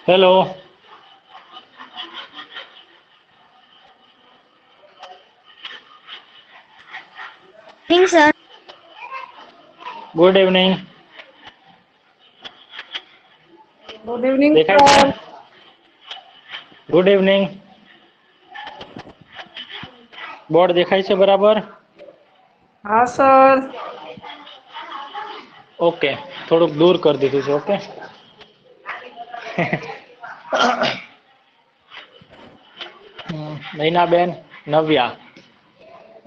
Hello, Evening, sir. good evening. Good evening, દેખાય છે? sir. Good evening. Board દેખાય છે બરાબર? હા, સર. ઓકે, થોડુંક દૂર કરી દીધું છે. ઓકે. નૈનાબેન, નવ્યા.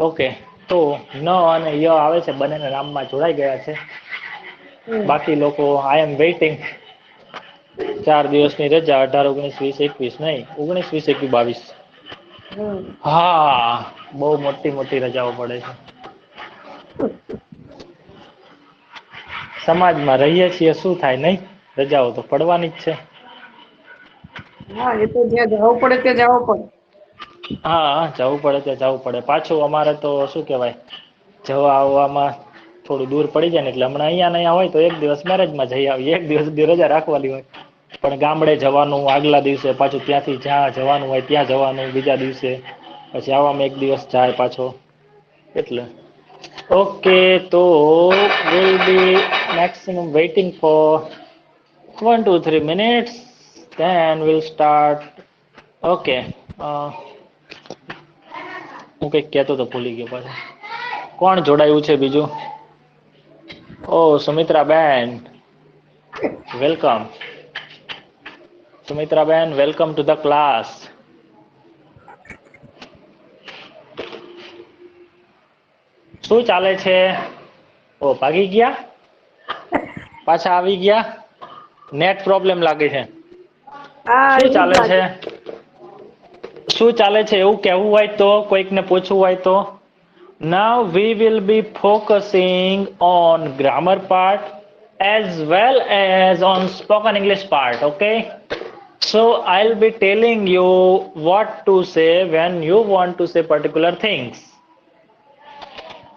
ઓકે, તો ન અને ય આવે છે, બંનેના નામમાં જોડાઈ ગયા છે. બાકી લોકો આઈ એમ વેઇટિંગ. 4 દિવસની રજા, 18, 19, 20, 21 નહીં, 19, 20, 21, 22. હા, બહુ મોટી મોટી રજાઓ પડે છે. સમાજમાં રહીએ છીએ, શું થાય નહીં? રજાઓ તો પડવાની જ છે. હા, એ તો જ્યાં જવું પડે ત્યાં જવું પડે. હા, જવું પડે તો જવું પડે. પાછું અમારે તો શું કહેવાય, જવા આવવામાં થોડું દૂર પડી જાય ને, એટલે હમણાં અહીંયા ને અહીંયા હોય તો એક દિવસ મેરેજમાં જઈ આવીએ, એક દિવસ સુધી રજા રાખવાની હોય. પણ ગામડે જવાનું, આગલા દિવસે પાછું ત્યાંથી જ્યાં જવાનું હોય ત્યાં જવાનું, બીજા દિવસે પછી આવામાં એક દિવસ જાય પાછો એટલે. ઓકે, તો will be maximum waiting for 1, 2, 3 minutes. Then we'll start. Okay. હું કંઈક કહેતો તો ભૂલી ગયો પાછો. કોણ જોડાયું છે બીજું? ઓ Sumitraben, welcome. Sumitraben, welcome to the class. શું ચાલે છે? ઓ ભાગી ગયા, પાછા આવી ગયા. નેટ પ્રોબ્લેમ લાગે છે. હા, શું એવું જ ચાલે છે? લાગે. શું ચાલે છે એવું કહેવું હોય તો, કોઈકને પૂછવું હોય તો. Now we will be focusing on grammar part as well as on spoken English part. Okay, so I'll be telling you what to say when you want to say particular things,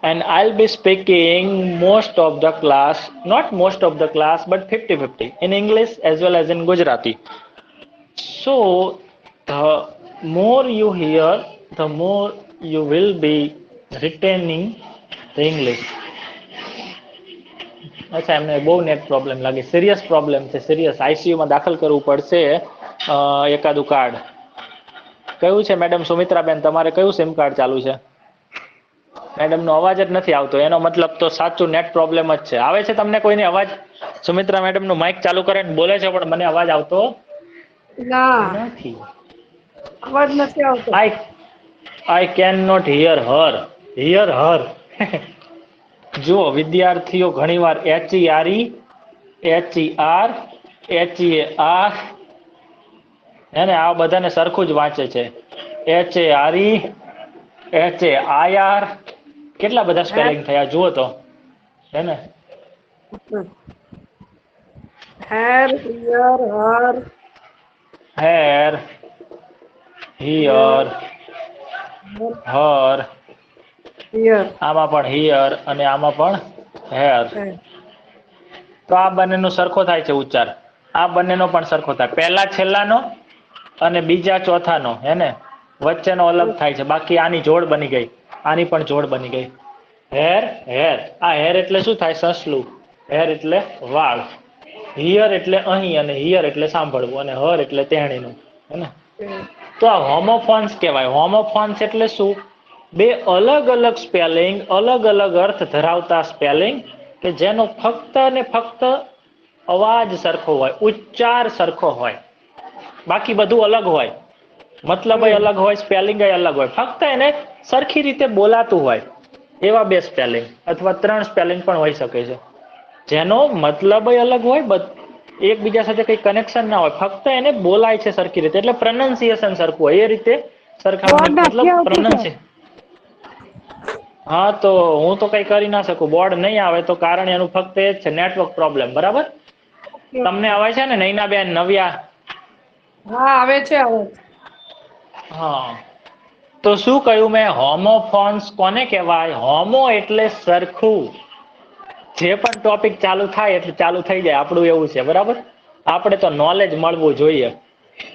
and I'll be speaking most of the class, not most of the class, but 50-50 in English as well as in Gujarati. So the more you hear, the more you will be retaining the English. અચ્છા, એમને બહુ net problem લાગે, serious problem છે, serious. આઈસીયુમાં દાખલ કરવું પડશે એકાદું card. કયું છે મેડમ સુમિત્રાબેન, તમારે કયું સિમ કાર્ડ ચાલુ છે? મેડમનો અવાજ જ નથી આવતો, એનો મતલબ તો સાચું નેટ પ્રોબ્લેમ જ છે. આવે છે તમને કોઈને અવાજ? સુમિત્રા મેડમનું માઇક ચાલુ કરીને બોલે છે, પણ મને અવાજ આવતો ના, નથી. અવાજ નથી આવતો. I cannot hear her. Hear her. જો વિદ્યાર્થીઓ ઘણીવાર HERE, HER, HER એને આ બધાને સરખું જ વાંચે છે. HARE, HAIR, કેટલા બધા સ્પેલિંગ થયા જુઓ તો, હે ને? Hair, here, Har, hair, here, here, Har, here. આમાં પણ હિયર અને આમાં પણ હેર. તો આ બંનેનો સરખો થાય છે ઉચ્ચાર. આ બંનેનો પણ સરખો થાય. પહેલા છેલ્લાનો અને બીજા ચોથાનો, હે ને? વચ્ચેનો અલગ થાય છે. બાકી આની જોડ બની ગઈ, આની પણ જોડ બની ગઈ. Hair, hair. આ હેર એટલે શું થાય? સસલું. હેર એટલે વાળ. હિયર એટલે અહીં, અને હિયર એટલે સાંભળવું, અને હર એટલે તેણીનું, હે ને? તો આ હોમોફોન્સ કહેવાય. હોમોફોન્સ એટલે શું? બે અલગ અલગ સ્પેલિંગ, અલગ અલગ અર્થ ધરાવતા સ્પેલિંગ, કે જેનો ફક્ત ને ફક્ત અવાજ સરખો હોય, ઉચ્ચાર સરખો હોય, બાકી બધું અલગ હોય. મતલબ અલગ હોય, સ્પેલિંગ અલગ હોય, ફક્ત એને સરખી રીતે બોલાતું હોય. એવા બે સ્પેલિંગ અથવા 3 સ્પેલિંગ પણ હોઈ શકે છે, જેનો મતલબ અલગ હોય, એકબીજા સાથે કઈ કનેક્શન ના હોય, ફક્ત એને બોલાય છે સરખી રીતે, એટલે પ્રોનાઉન્સિએશન સરખું હોય. એ રીતે સરખામણી, અવાજ નથી મતલબ આવતું, સર. પ્રોનાઉન્સિએશન. હા, તો હું તો કઈ કરી ના શકું. બોર્ડ નહીં આવે તો કારણ એનું ફક્ત એ જ છે, નેટવર્ક પ્રોબ્લેમ. બરાબર? તમને આવે છે ને નૈનાબેન, નવ્યા? હા, આવે છે અવાજ. હા, તો શું કહ્યું મેં? હોમોફોન્સ કોને કહેવાય? હોમો એટલે સરખું. જે પણ ટોપિક ચાલુ થાય એટલે ચાલુ થઈ જાય, આપણું એવું છે. બરાબર? આપણે તો નોલેજ મળવું જોઈએ.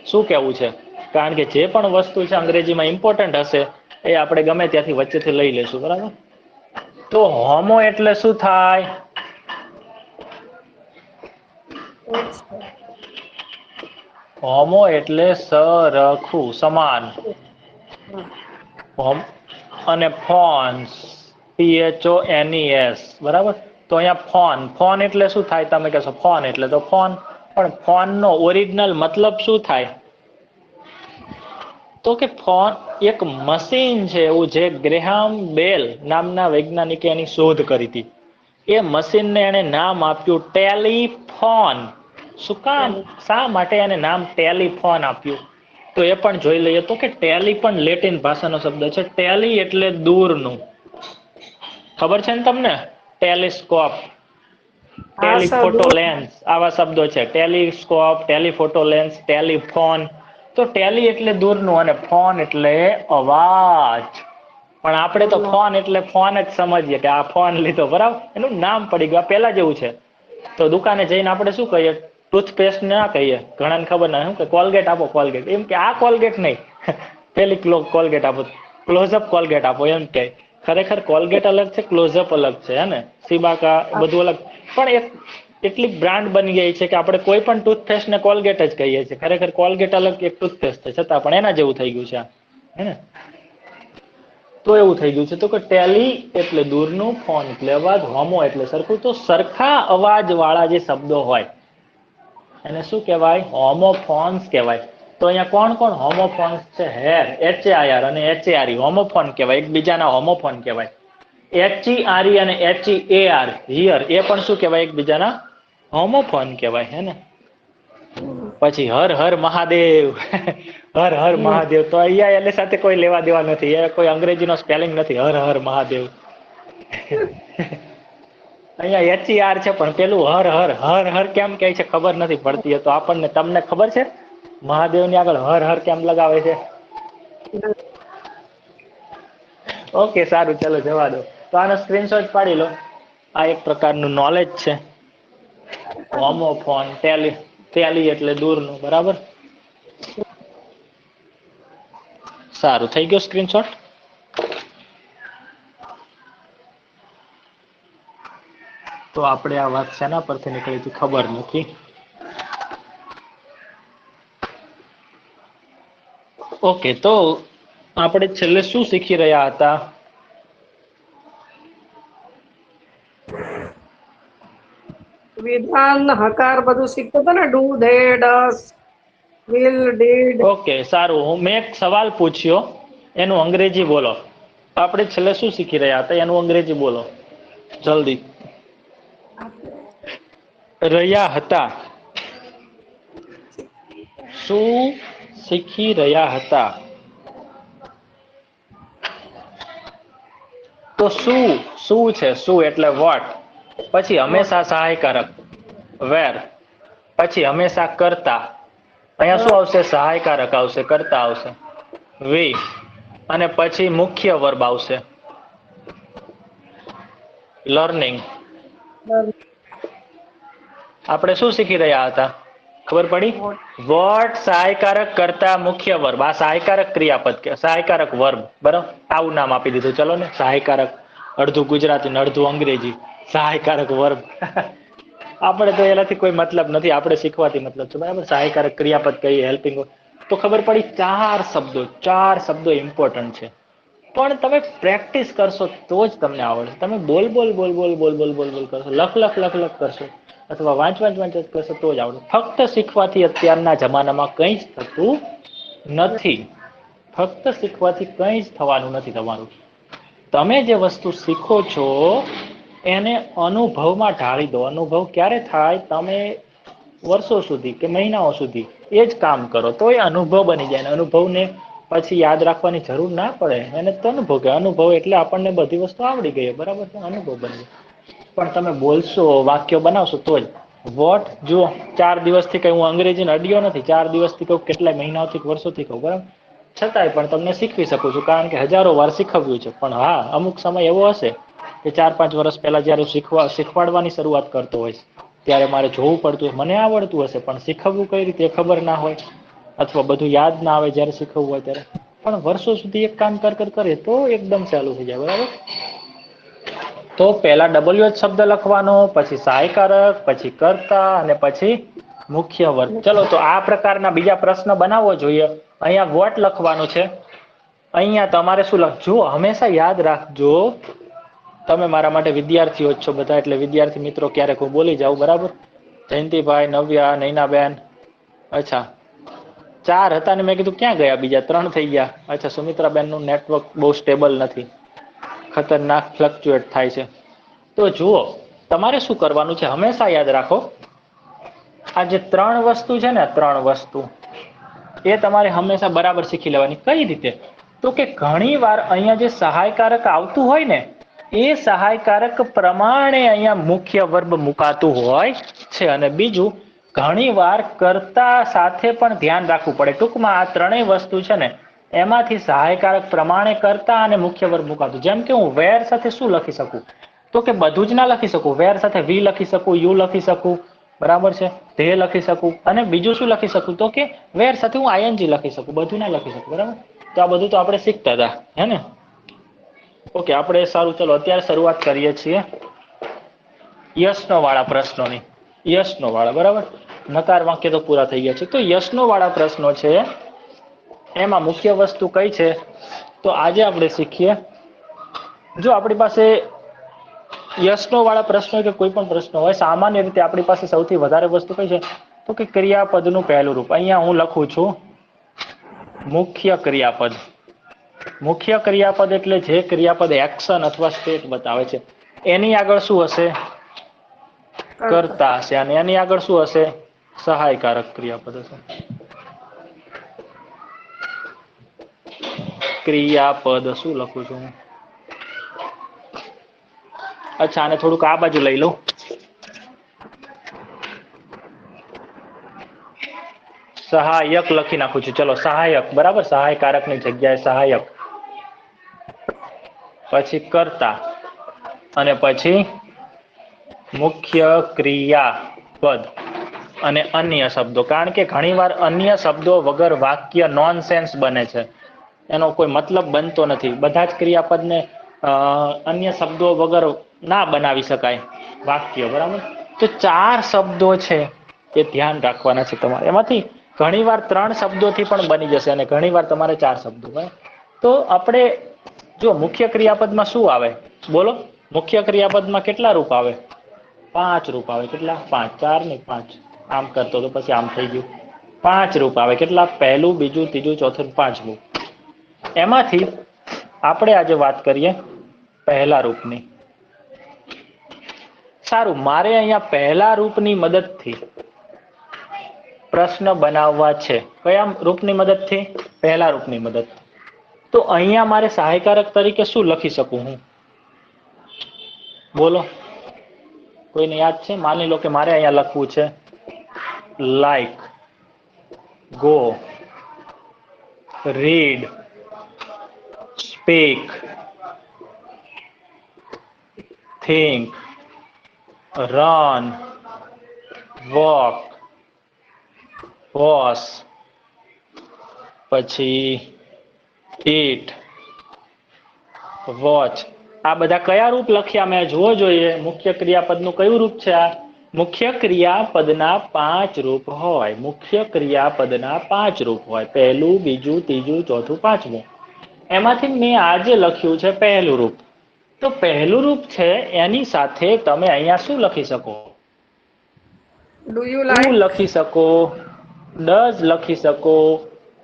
શું કેવું છે? કારણ કે જે પણ વસ્તુ છે અંગ્રેજીમાં ઇમ્પોર્ટન્ટ હશે એ આપણે ગમે ત્યાંથી વચ્ચેથી લઈ લેશું, બરાબર? તો હોમો એટલે શું થાય? હોમો એટલે સરખું, સમાન. અને ફોન્સ PHONES, બરાબર? તો અહીંયા ફોન એટલે શું થાય? તમે કહેશો ફોન એટલે તો ફોન, પણ ફોનનો ઓરિજિનલ મતલબ શું થાય? તો કે ફોન એક મશીન છે એવું, જે ગ્રેહામ બેલ નામના વૈજ્ઞાનિકે એની શોધ કરી હતી. એ મશીનને એને નામ આપ્યું ટેલિફોન. શું કામ? શા માટે એને નામ ટેલિફોન આપ્યું? તો એ પણ જોઈ લઈએ. તો કે ટેલી પણ લેટિન ભાષાનો શબ્દ છે. ટેલી એટલે દૂરનું. ખબર છે ને તમને? ટેલિસ્કોપ, હા સર, ટેલિફોટો લેન્સ, આવા શબ્દો છે. Telescope, telephoto lens, telephone. તો ટેલી એટલે દૂરનું અને ફોન એટલે અવાજ. પણ આપણે તો ફોન એટલે ફોન જ સમજીએ કે આ ફોન લીધો, બરાબર? એનું નામ પડી ગયું. પેલા જેવું છે. તો દુકાને જઈને આપણે શું કહીએ? ટૂથપેસ્ટ ના કહીએ. ઘણાને ખબર ના શું કે કોલગેટ આપો, કોલગેટ. એમ કે આ કોલગેટ નહીં, પેલી કોલગેટ આપો, ક્લોઝઅપ કોલગેટ આપો, એમ કે. ખરેખર કોલગેટ અલગ છે, ક્લોઝઅપ અલગ છે, હે ને? સિબાકા બધું અલગ. પણ એક એટલી બ્રાન્ડ બની ગઈ છે કે આપણે કોઈ પણ ટૂથપેસ્ટ ને કોલગેટ જ કહીએ છીએ. ખરેખર કોલગેટ અલગ એક ટૂથપેસ્ટ છે, છતાં પણ એના જેવું થઈ ગયું છે આ, હે ને? તો એવું થઈ ગયું છે. તો કે ટેલી એટલે દૂરનું, ફોન એટલે અવાજ, હોમો એટલે સરખું. તો સરખા અવાજ વાળા જે શબ્દો હોય એને શું કહેવાય? હોમોફોન્સ કહેવાય. તો અહીંયા કોણ કોણ હોમોફોન્સ છે? હેર, HAIR અને HARE હોમોફોન કહેવાય. એકબીજાના હોમોફોન કહેવાય. HERE અને HEAR હિયર, એ પણ શું કહેવાય? એકબીજાના હોમોફોન કહેવાય, હે ને? પછી હર હર મહાદેવ, હર હર મહાદેવ. તો અહીંયા એની સાથે કોઈ લેવા દેવા નથી. એ કોઈ અંગ્રેજીનો સ્પેલિંગ નથી, હર હર મહાદેવ. અહીંયા HER છે, પણ પેલું હર હર હર હર કેમ કહે છે ખબર નથી પડતી. તો આપણને, તમને ખબર છે મહાદેવની આગળ હર હર કેમ લગાવે છે? ઓકે, સારું, ચલો જવા દો. તો આનો સ્ક્રીનશોટ પાડી લો. આ એક પ્રકારનું નોલેજ છે. હોમોફોન, ટેલી એટલે દૂરનું, બરાબર? સારું, થઈ ગયો સ્ક્રીનશોટ? તો આપણે આ વાત શેના પરથી નીકળી હતી ખબર નથી. ઓકે, તો આપણે છેલ્લે શું શીખી રહ્યા હતા? વિધાન, હકાર બધું શીખતો હતો ને. Do, they, does, will, did. Okay, સારું. મેં એક સવાલ પૂછ્યો, એનું અંગ્રેજી બોલો. આપણે છેલ્લે શું શીખી રહ્યા હતા એનું અંગ્રેજી બોલો જલ્દી. રહ્યા હતા. શું શીખી રહ્યા હતા? તો શું છે? શું એટલે વોટ. પછી હંમેશા સહાયકારક, વેર. પછી હંમેશા કરતા. અહીંયા શું આવશે? સહાયકારક આવશે, કરતા આવશે, વી. અને પછી મુખ્ય વર્બ આવશે, લર્નિંગ. આપણે શું શીખી રહ્યા હતા? ખબર પડી? વોટ, સહાયકારક, કરતા, મુખ્ય વર્બ. આ સહાયકારક ક્રિયાપદ કે સહાયકારક વર્બ, બરાબર? આવું નામ આપી દીધું. ચલો ને, સહાયકારક. અડધું ગુજરાતી ને અડધું અંગ્રેજી. સહાયકારક વર્બ. આપણે તો એનાથી કોઈ મતલબ નથી, આપણે શીખવાથી મતલબ છે, બરાબર? સહાયકારક ક્રિયાપદ કહીએ, હેલ્પિંગ. તો ખબર પડી, ચાર શબ્દો ઇમ્પોર્ટન્ટ છે. પણ તમે પ્રેક્ટિસ કરશો તો જ તમને આવડશે. તમે બોલ બોલ બોલ બોલ બોલ બોલ બોલ બોલ કરશો, લખ લખ લખ લખ કરશો, અથવા વાંચ વાંચ વાંચ કરશો તો જ આવડે. ફક્ત શીખવાથી અત્યારના જમાનામાં કંઈ જ થતું નથી. ફક્ત શીખવાથી કંઈ જ થવાનું નથી તમારું. તમે જે વસ્તુ શીખો છો એને અનુભવમાં ઢાળી દો. અનુભવ ક્યારે થાય? તમે વર્ષો સુધી કે મહિનાઓ સુધી એ જ કામ કરો તો એ અનુભવ બની જાય. અનુભવને પછી યાદ રાખવાની જરૂર ના પડે. એને તો અનુભવ કે અનુભવ એટલે આપણને બધી વસ્તુ આવડી ગઈ, બરાબર છે? અનુભવ બની. પણ તમે બોલશો, વાક્યો બનાવશો તો જ. વોટ જુઓ, 4 દિવસથી કઈ હું અંગ્રેજીને અડ્યો નથી. 4 દિવસથી કહું, કેટલાય મહિનાઓથી, વર્ષોથી કહું, બરાબર? છતાંય પણ તમને શીખવી શકું છું, કારણ કે હજારો વાર શીખવ્યું છે. પણ હા, અમુક સમય એવો હશે કે 4-5 વર્ષ પહેલા જયારે શીખવાડવાની શરૂઆત કરતો હોય, ત્યારે મારે જોવું પડતું હોય. મને આવડતું હશે પણ શીખવવું કઈ રીતે ખબર ના હોય, અથવા બધું યાદ ના આવે જ્યારે શીખવવું હોય ત્યારે. પણ વર્ષો સુધી એક કામ કર કરે તો એકદમ ચાલુ થઈ જાય. બરાબર. તો પહેલા W જ શબ્દ લખવાનો, પછી સહાયકારક, પછી કર્તા અને પછી મુખ્ય વર્ગ. ચલો તો આ પ્રકારના બીજા પ્રશ્ન બનાવવો જોઈએ. અહીંયા વોટ લખવાનું છે. અહીંયા તમારે શું લખજો, હંમેશા યાદ રાખજો, તમે મારા માટે વિદ્યાર્થીઓ જ છો બધા, એટલે વિદ્યાર્થી મિત્રો ક્યારેક હું બોલી જાઉં. બરાબર. જયંતિભાઈ, નવ્યા, નૈનાબેન. અચ્છા 4 હતા ને મેં કીધું ક્યાં ગયા બીજા 3 થઈ ગયા. અચ્છા સુમિત્રાબેન નું નેટવર્ક બહુ સ્ટેબલ નથી, ખતરનાક ફ્લક્ચ્યુએટ થાય છે. તો જુઓ તમારે શું કરવાનું છે, હંમેશા યાદ રાખો આ જે 3 વસ્તુ છે ને, 3 વસ્તુ એ તમારે હંમેશા બરાબર શીખી લેવાની. કઈ રીતે? તો કે ઘણી વાર અહીંયા જે સહાયકારક આવતું હોય ને, એ સહાયકારક પ્રમાણે અહીંયા મુખ્ય વર્બ મુકાતું હોય છે. અને બીજું, ઘણી વાર કર્તા સાથે પણ ધ્યાન રાખવું પડે. ટૂંકમાં આ 3 વસ્તુ છે ને, એમાંથી સહાયકારક પ્રમાણે કર્તા અને મુખ્ય વર્બ મુકાતું. જેમ કે હું વેર સાથે શું લખી શકું, તો કે બધું જ ના લખી શકું. વેર સાથે વી લખી શકું, યુ લખી શકું, બરાબર છે, ધે લખી શકું, અને બીજું શું લખી શકું, તો કે વેર સાથે હું આઈએનજી લખી શકું, બધું ના લખી શકું. બરાબર. તો આ બધું તો આપણે શીખતા હતા, હે ને? ઓકે, આપણે સારું, ચલો અત્યારે શરૂઆત કરીએ છીએ યશનો વાળા પ્રશ્નોની. યશનો વાળા, બરાબર. નકાર વાક્ય તો પૂરા થઈ ગયા છે. તો યશનો વાળા પ્રશ્નો છે, એમાં મુખ્ય વસ્તુ કઈ છે, તો આજે આપણે શીખીએ. જો આપણી પાસે યશનો વાળા પ્રશ્નો કે કોઈ પણ પ્રશ્ન હોય, સામાન્ય રીતે આપણી પાસે સૌથી વધારે વસ્તુ કઈ છે, તો કે ક્રિયાપદનું પહેલું રૂપ. અહીંયા હું લખું છું મુખ્ય ક્રિયાપદ. મુખ્ય ક્રિયાપદ એટલે જે ક્રિયાપદ એક્શન અથવા સ્ટેટ બતાવે છે, એની આગળ શું હશે? કર્તા હશે. અને એની આગળ શું હશે? સહાયકારક ક્રિયાપદ હશે. ક્રિયાપદ શું લખું છું? અચ્છા, આને થોડુંક આ બાજુ લઈ લઉં. સહાયક લખી નાખું છું. ચલો સહાયક, બરાબર. સહાયકારક ની જગ્યાએ સહાયક, પછી કર્તા, અને પછી મુખ્ય ક્રિયાપદ અને અન્ય શબ્દો. કારણ કે ઘણીવાર અન્ય શબ્દો વગર વાક્ય નોનસેન્સ બને છે, એનો કોઈ મતલબ બનતો નથી. બધા જ ક્રિયાપદને અન્ય શબ્દો વગર ના બનાવી શકાય વાક્ય, બરાબર. તો 4 શબ્દો છે એ ધ્યાન રાખવાના છે તમારે. એમાંથી ઘણીવાર 3 શબ્દોથી પણ બની જશે અને ઘણીવાર તમારે 4 શબ્દો. તો આપણે જો મુખ્ય ક્રિયાપદમાં શું આવે, બોલો? મુખ્ય ક્રિયાપદમાં કેટલા રૂપ આવે? 5 રૂપ આવે. કેટલા? 5. 4 ને 5. આમ કરતો તો પછી આમ થઈ ગયું. 5 રૂપ આવે. કેટલા? પહેલું, બીજું, ત્રીજું, ચોથું, પાંચમું. એમાંથી આપણે આજે વાત કરીએ પહેલા રૂપની. સારું, મારે અહીંયા પહેલા રૂપની મદદથી પ્રશ્ન બનાવવા છે. કયા રૂપની મદદથી? પહેલા રૂપની મદદ. તો અહીંયા મારે સહાયકારક તરીકે શું લખી શકું હું? બોલો, કોઈને યાદ છે? માની લો કે મારે અહીંયા લખવું છે like, go, read, speak, think, run, walk, wash, પછી eat, watch. આ બધા કયા રૂપ લખ્યા મેં જોવો જોઈએ. મુખ્ય ક્રિયાપદનું કયું રૂપ છે આ? મુખ્ય ક્રિયાપદના 5 રૂપ હોય. મુખ્ય ક્રિયાપદના 5 રૂપ હોય. પહેલું, બીજું, ત્રીજું, ચોથું, પાંચમું. એમાંથી મેં આજે લખ્યું છે પહેલું રૂપ. તો પહેલું રૂપ છે એની સાથે તમે અહીંયા શું લખી શકો? ડુ યુ ડુ લાઈક લખી શકો, ડઝ લખી શકો,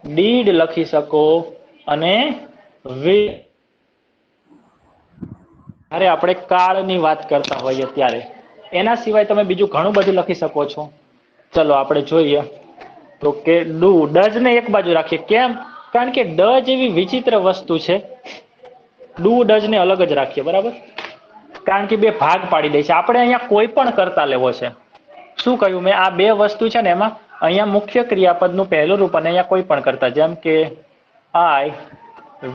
ડીડ લખી શકો, અને વિલ. અરે આપણે કાળની વાત કરતા હોઈએ ત્યારે. એના સિવાય તમે બીજું ઘણું બધું લખી શકો છો. ચલો આપણે જોઈએ. તો કે ડુ, ડઝ ને એક બાજુ રાખીએ. કેમ? કારણ કે ડ જેવી વિચિત્ર વસ્તુ છે, ડુ ડઝ ને અલગ જ રાખીએ, બરાબર. કારણ કે 2 ભાગ પાડી દે છે. આપણે અહીંયા કોઈ પણ કરતા લેવો છે. શું કહ્યું મેં? આ 2 વસ્તુ છે ને, એમાં અહીંયા મુખ્ય ક્રિયાપદનું પહેલું રૂપ અને અહીંયા કોઈ પણ કરતા. જેમ કે I,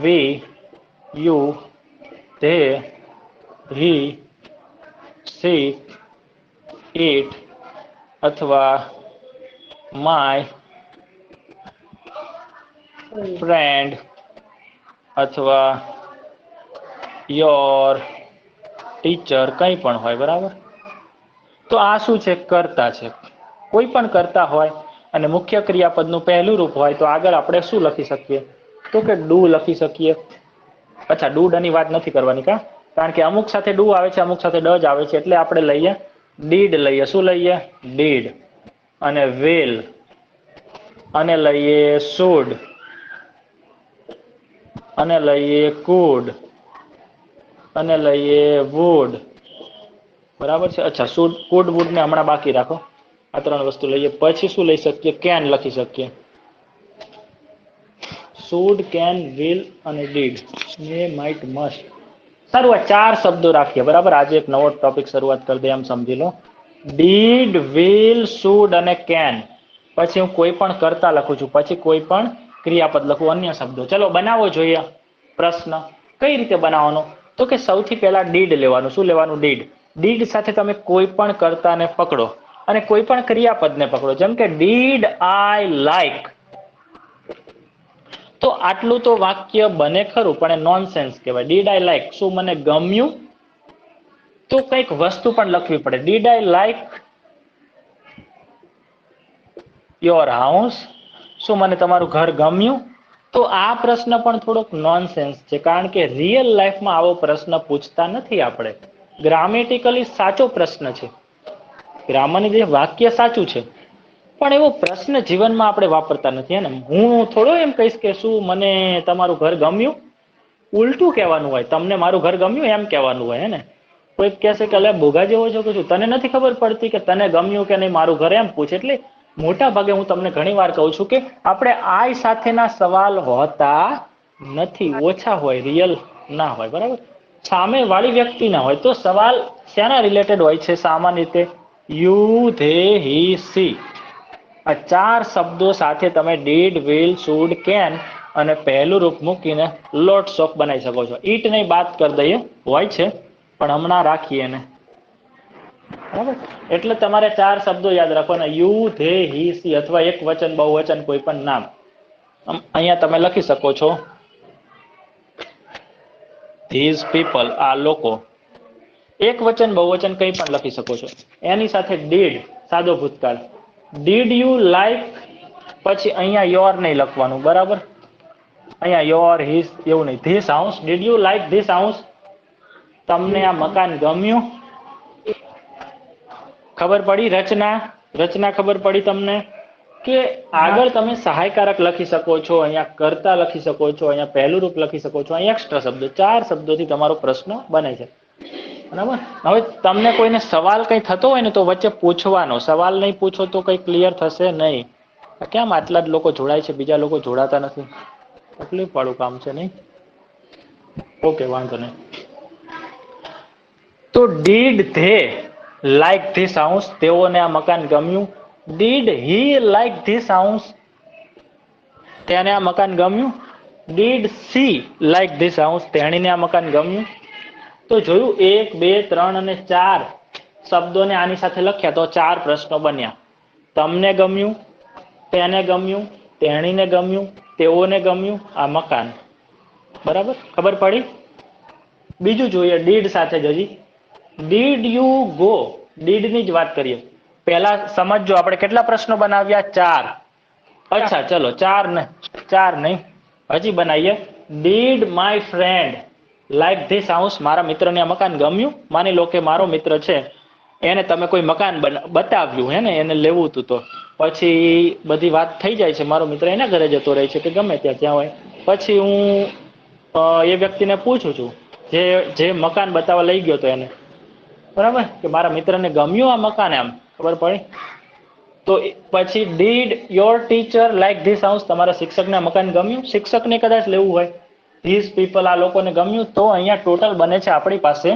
we, you, they, he, she, it, અથવા માય ફ્રેન્ડ અથવા યોર ટીચર, કંઈ પણ હોય, બરાબર. તો આ શું છે? કર્તા છે. કોઈ પણ કર્તા હોય અને મુખ્ય ક્રિયાપદનું પહેલું રૂપ હોય તો આગળ આપણે શું લખી શકીએ? તો કે ડુ લખી શકીએ. અચ્છા, ડુ ડની વાત નથી કરવાની કા, કારણ કે અમુક સાથે ડુ આવે છે, અમુક સાથે ડ જ આવે છે, એટલે આપણે લઈએ ડીડ લઈએ. શું લઈએ? ડીડ. અને વિલ, અને લઈએ શુડ, અને લઈએ કુડ, અને લઈએ વુડ, બરાબર છે. અચ્છા, શુડ, કુડ, વુડ ને હમણાં બાકી રાખો. આ 3 વસ્તુ લઈએ. પછી શું લઈ શકીએ? કેન લખી શકીએ. શુડ, કેન, વિલ અને ડીડ. May, might, must. સારું, આ 4 શબ્દો રાખીએ, બરાબર. આજે એક નવો ટોપિક શરૂઆત કરી દે એમ સમજી લો. ડીડ, વિલ, શુડ અને કેન. પછી હું કોઈ પણ કર્તા લખું છું, પછી કોઈ પણ ક્રિયાપદ લખું, અન્ય શબ્દો. ચલો બનાવો જોઈએ પ્રશ્ન. કઈ રીતે બનાવવાનો? તો કે સૌથી પહેલા ડીડ લેવાનું. શું લેવાનું? ડીડ. ડીડ સાથે તમે કોઈ પણ કર્તાને પકડો અને કોઈ પણ ક્રિયાપદને પકડો. જેમ કે ડીડ આઈ લાઈક, તો આટલું તો વાક્ય બને ખરું, પણ એ નોનસેન્સ કહેવાય. ડીડ આઈ લાઈક, શું મને ગમ્યું? તો કંઈક વસ્તુ પણ લખવી પડે. Did I like your house, શું મને તમારું ઘર ગમ્યું? તો આ પ્રશ્ન પણ થોડોક નોનસેન્સ છે, કારણ કે રિયલ લાઈફમાં આવો પ્રશ્ન પૂછતા નથી આપણે. ગ્રામેટિકલી સાચો પ્રશ્ન છે, ગ્રામરની જે વાક્ય સાચું છે, પણ એવો પ્રશ્ન જીવનમાં આપણે વાપરતા નથી. ને હું થોડો એમ કહીશ કે શું મને તમારું ઘર ગમ્યું? ઉલટું કહેવાનું હોય, તમને મારું ઘર ગમ્યું એમ કહેવાનું હોય. હે ને, કોઈ કહેશે કે અલે ભોગા જેવો છો કે શું, તને નથી ખબર પડતી કે તને ગમ્યું કે નહીં મારું ઘર, એમ પૂછે. એટલે મોટા ભાગે હું તમને ઘણી વાર કહું છું કે આપણે આઈ સાથેના સવાલ હોતા નથી, ઓછા હોય, રિયલ ના હોય, બરાબર. સામે વાળી વ્યક્તિ ના હોય તો સવાલ શેના રિલેટેડ હોય છે? સામાન્ય રીતે યુ, ધે, હી, સી. આ 4 શબ્દો સાથે તમે ડીડ, વિલ, શુડ, કેન અને પહેલું રૂપ મૂકીને લોટ્સ ઓફ બનાવી શકો છો. ઈટ નહીં બાદ કરી દઈએ, હોય છે પણ હમણાં રાખીએ એને, બરાબર. એટલે તમારે 4 શબ્દો યાદ રાખવાના: યુ, ધે, હી, સી, અથવા એક વચન, બહુવચન, કોઈ પણ નામ. અહીંયા તમે લખી શકો છો ધીઝ પીપલ, આ લોકો. એક વચન, બહુવચન કંઈ પણ લખી શકો છો. એની સાથે ડીડ, સાદો ભૂતકાળ. ડીડ યુ લાઈક, પછી અહીંયા યોર નહીં લખવાનું, બરાબર. અહીંયા યોર, હિસ એવું નહીં. This house, did you like this house, તમને આ મકાન ગમ્યું? ખબર પડી? રચના, રચના ખબર પડી તમને? કે આગળ તમે સહાયકારક લખી શકો છો, અહીંયા કર્તા લખી શકો છો, અહીંયા પહેલું રૂપ લખી શકો છો, અહીંયા એક્સ્ટ્રા શબ્દો. 4 શબ્દોથી તમારો પ્રશ્ન બને છે, બરાબર. હવે તમને કોઈને સવાલ કંઈ થતો હોય ને તો વચ્ચે પૂછવાનો. સવાલ નહીં પૂછો તો કંઈ ક્લિયર થશે નહીં. કેમ આટલા જ લોકો જોડાય છે, બીજા લોકો જોડાતા નથી? તકલીફ વાળું કામ છે નહીં? ઓકે, વાંધો નહીં. તો did they like this house, તેઓને આ મકાન ગમ્યું? Did he like this house, તેને આ મકાન ગમ્યું? Did she like this house, તેણીને આ મકાન ગમ્યું? તો જોયું, 1, 2, 3 અને 4 શબ્દોને આની સાથે લખ્યા તો 4 પ્રશ્નો બન્યા. તમને ગમ્યું, તેને ગમ્યું, તેણીને ગમ્યું, તેઓને ગમ્યું, આ મકાન. બરાબર, ખબર પડી? બીજું જોઈએ ડીડ સાથે જ. હજી ડીડ યુ ગો, ડીડની જ વાત કરીએ. પહેલા સમજો આપણે કેટલા પ્રશ્નો બનાવ્યા? 4. અચ્છા, ચલો 4 નહીં, હજી બનાવીએ. Did my friend like this house, મારા મિત્રને આ મકાન ગમ્યું? માની લો કે મારો મિત્ર છે, એને તમે કોઈ મકાન બતાવ્યું, હે ને, એને લેવું હતું. તો પછી બધી વાત થઈ જાય છે, મારો મિત્ર એના ઘરે જતો રહે છે કે ગમે ત્યાં હોય. પછી હું એ વ્યક્તિને પૂછું છું, જે મકાન બતાવવા લઈ ગયો હતો એને, બરાબર, કે મારા મિત્રને ગમ્યું આ મકાન, એમ ખબર પડી? તો પછી did your teacher like this house, તમારા શિક્ષકને મકાન ગમ્યું? શિક્ષકને કદાચ લેવું હોય. ધીસ પીપલ, આ લોકોને ગમ્યું? તો અહીંયા ટોટલ બને છે આપણી પાસે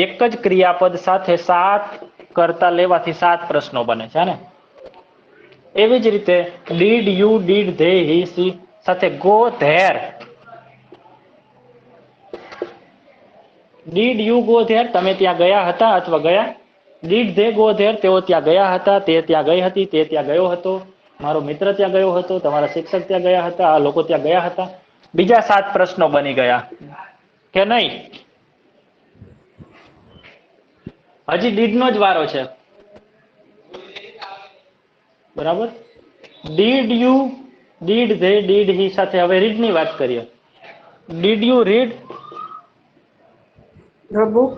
એક જ ક્રિયાપદ સાથે 7 કરતા લેવાથી 7 પ્રશ્નો બને છે, ને. એવી જ રીતે did you, did they, he, she સાથે go there. Did you go there, તમે ત્યાં ગયા હતા અથવા ગયા? ડીડ ધે ગો ધેર, તેઓ ત્યાં ગયા હતા, તે ત્યાં ગઈ હતી, તે ત્યાં ગયો હતો, મારો મિત્ર ત્યાં ગયો હતો, તમારા શિક્ષક ત્યાં ગયા હતા, આ લોકો ત્યાં ગયા હતા. બીજા 7 પ્રશ્નો બની ગયા કે નહીં? હજી ડીડ નો જ વારો છે, બરાબર. Did you, did they, did he સાથે હવે રીડ ની વાત કરીએ. Did you read The book.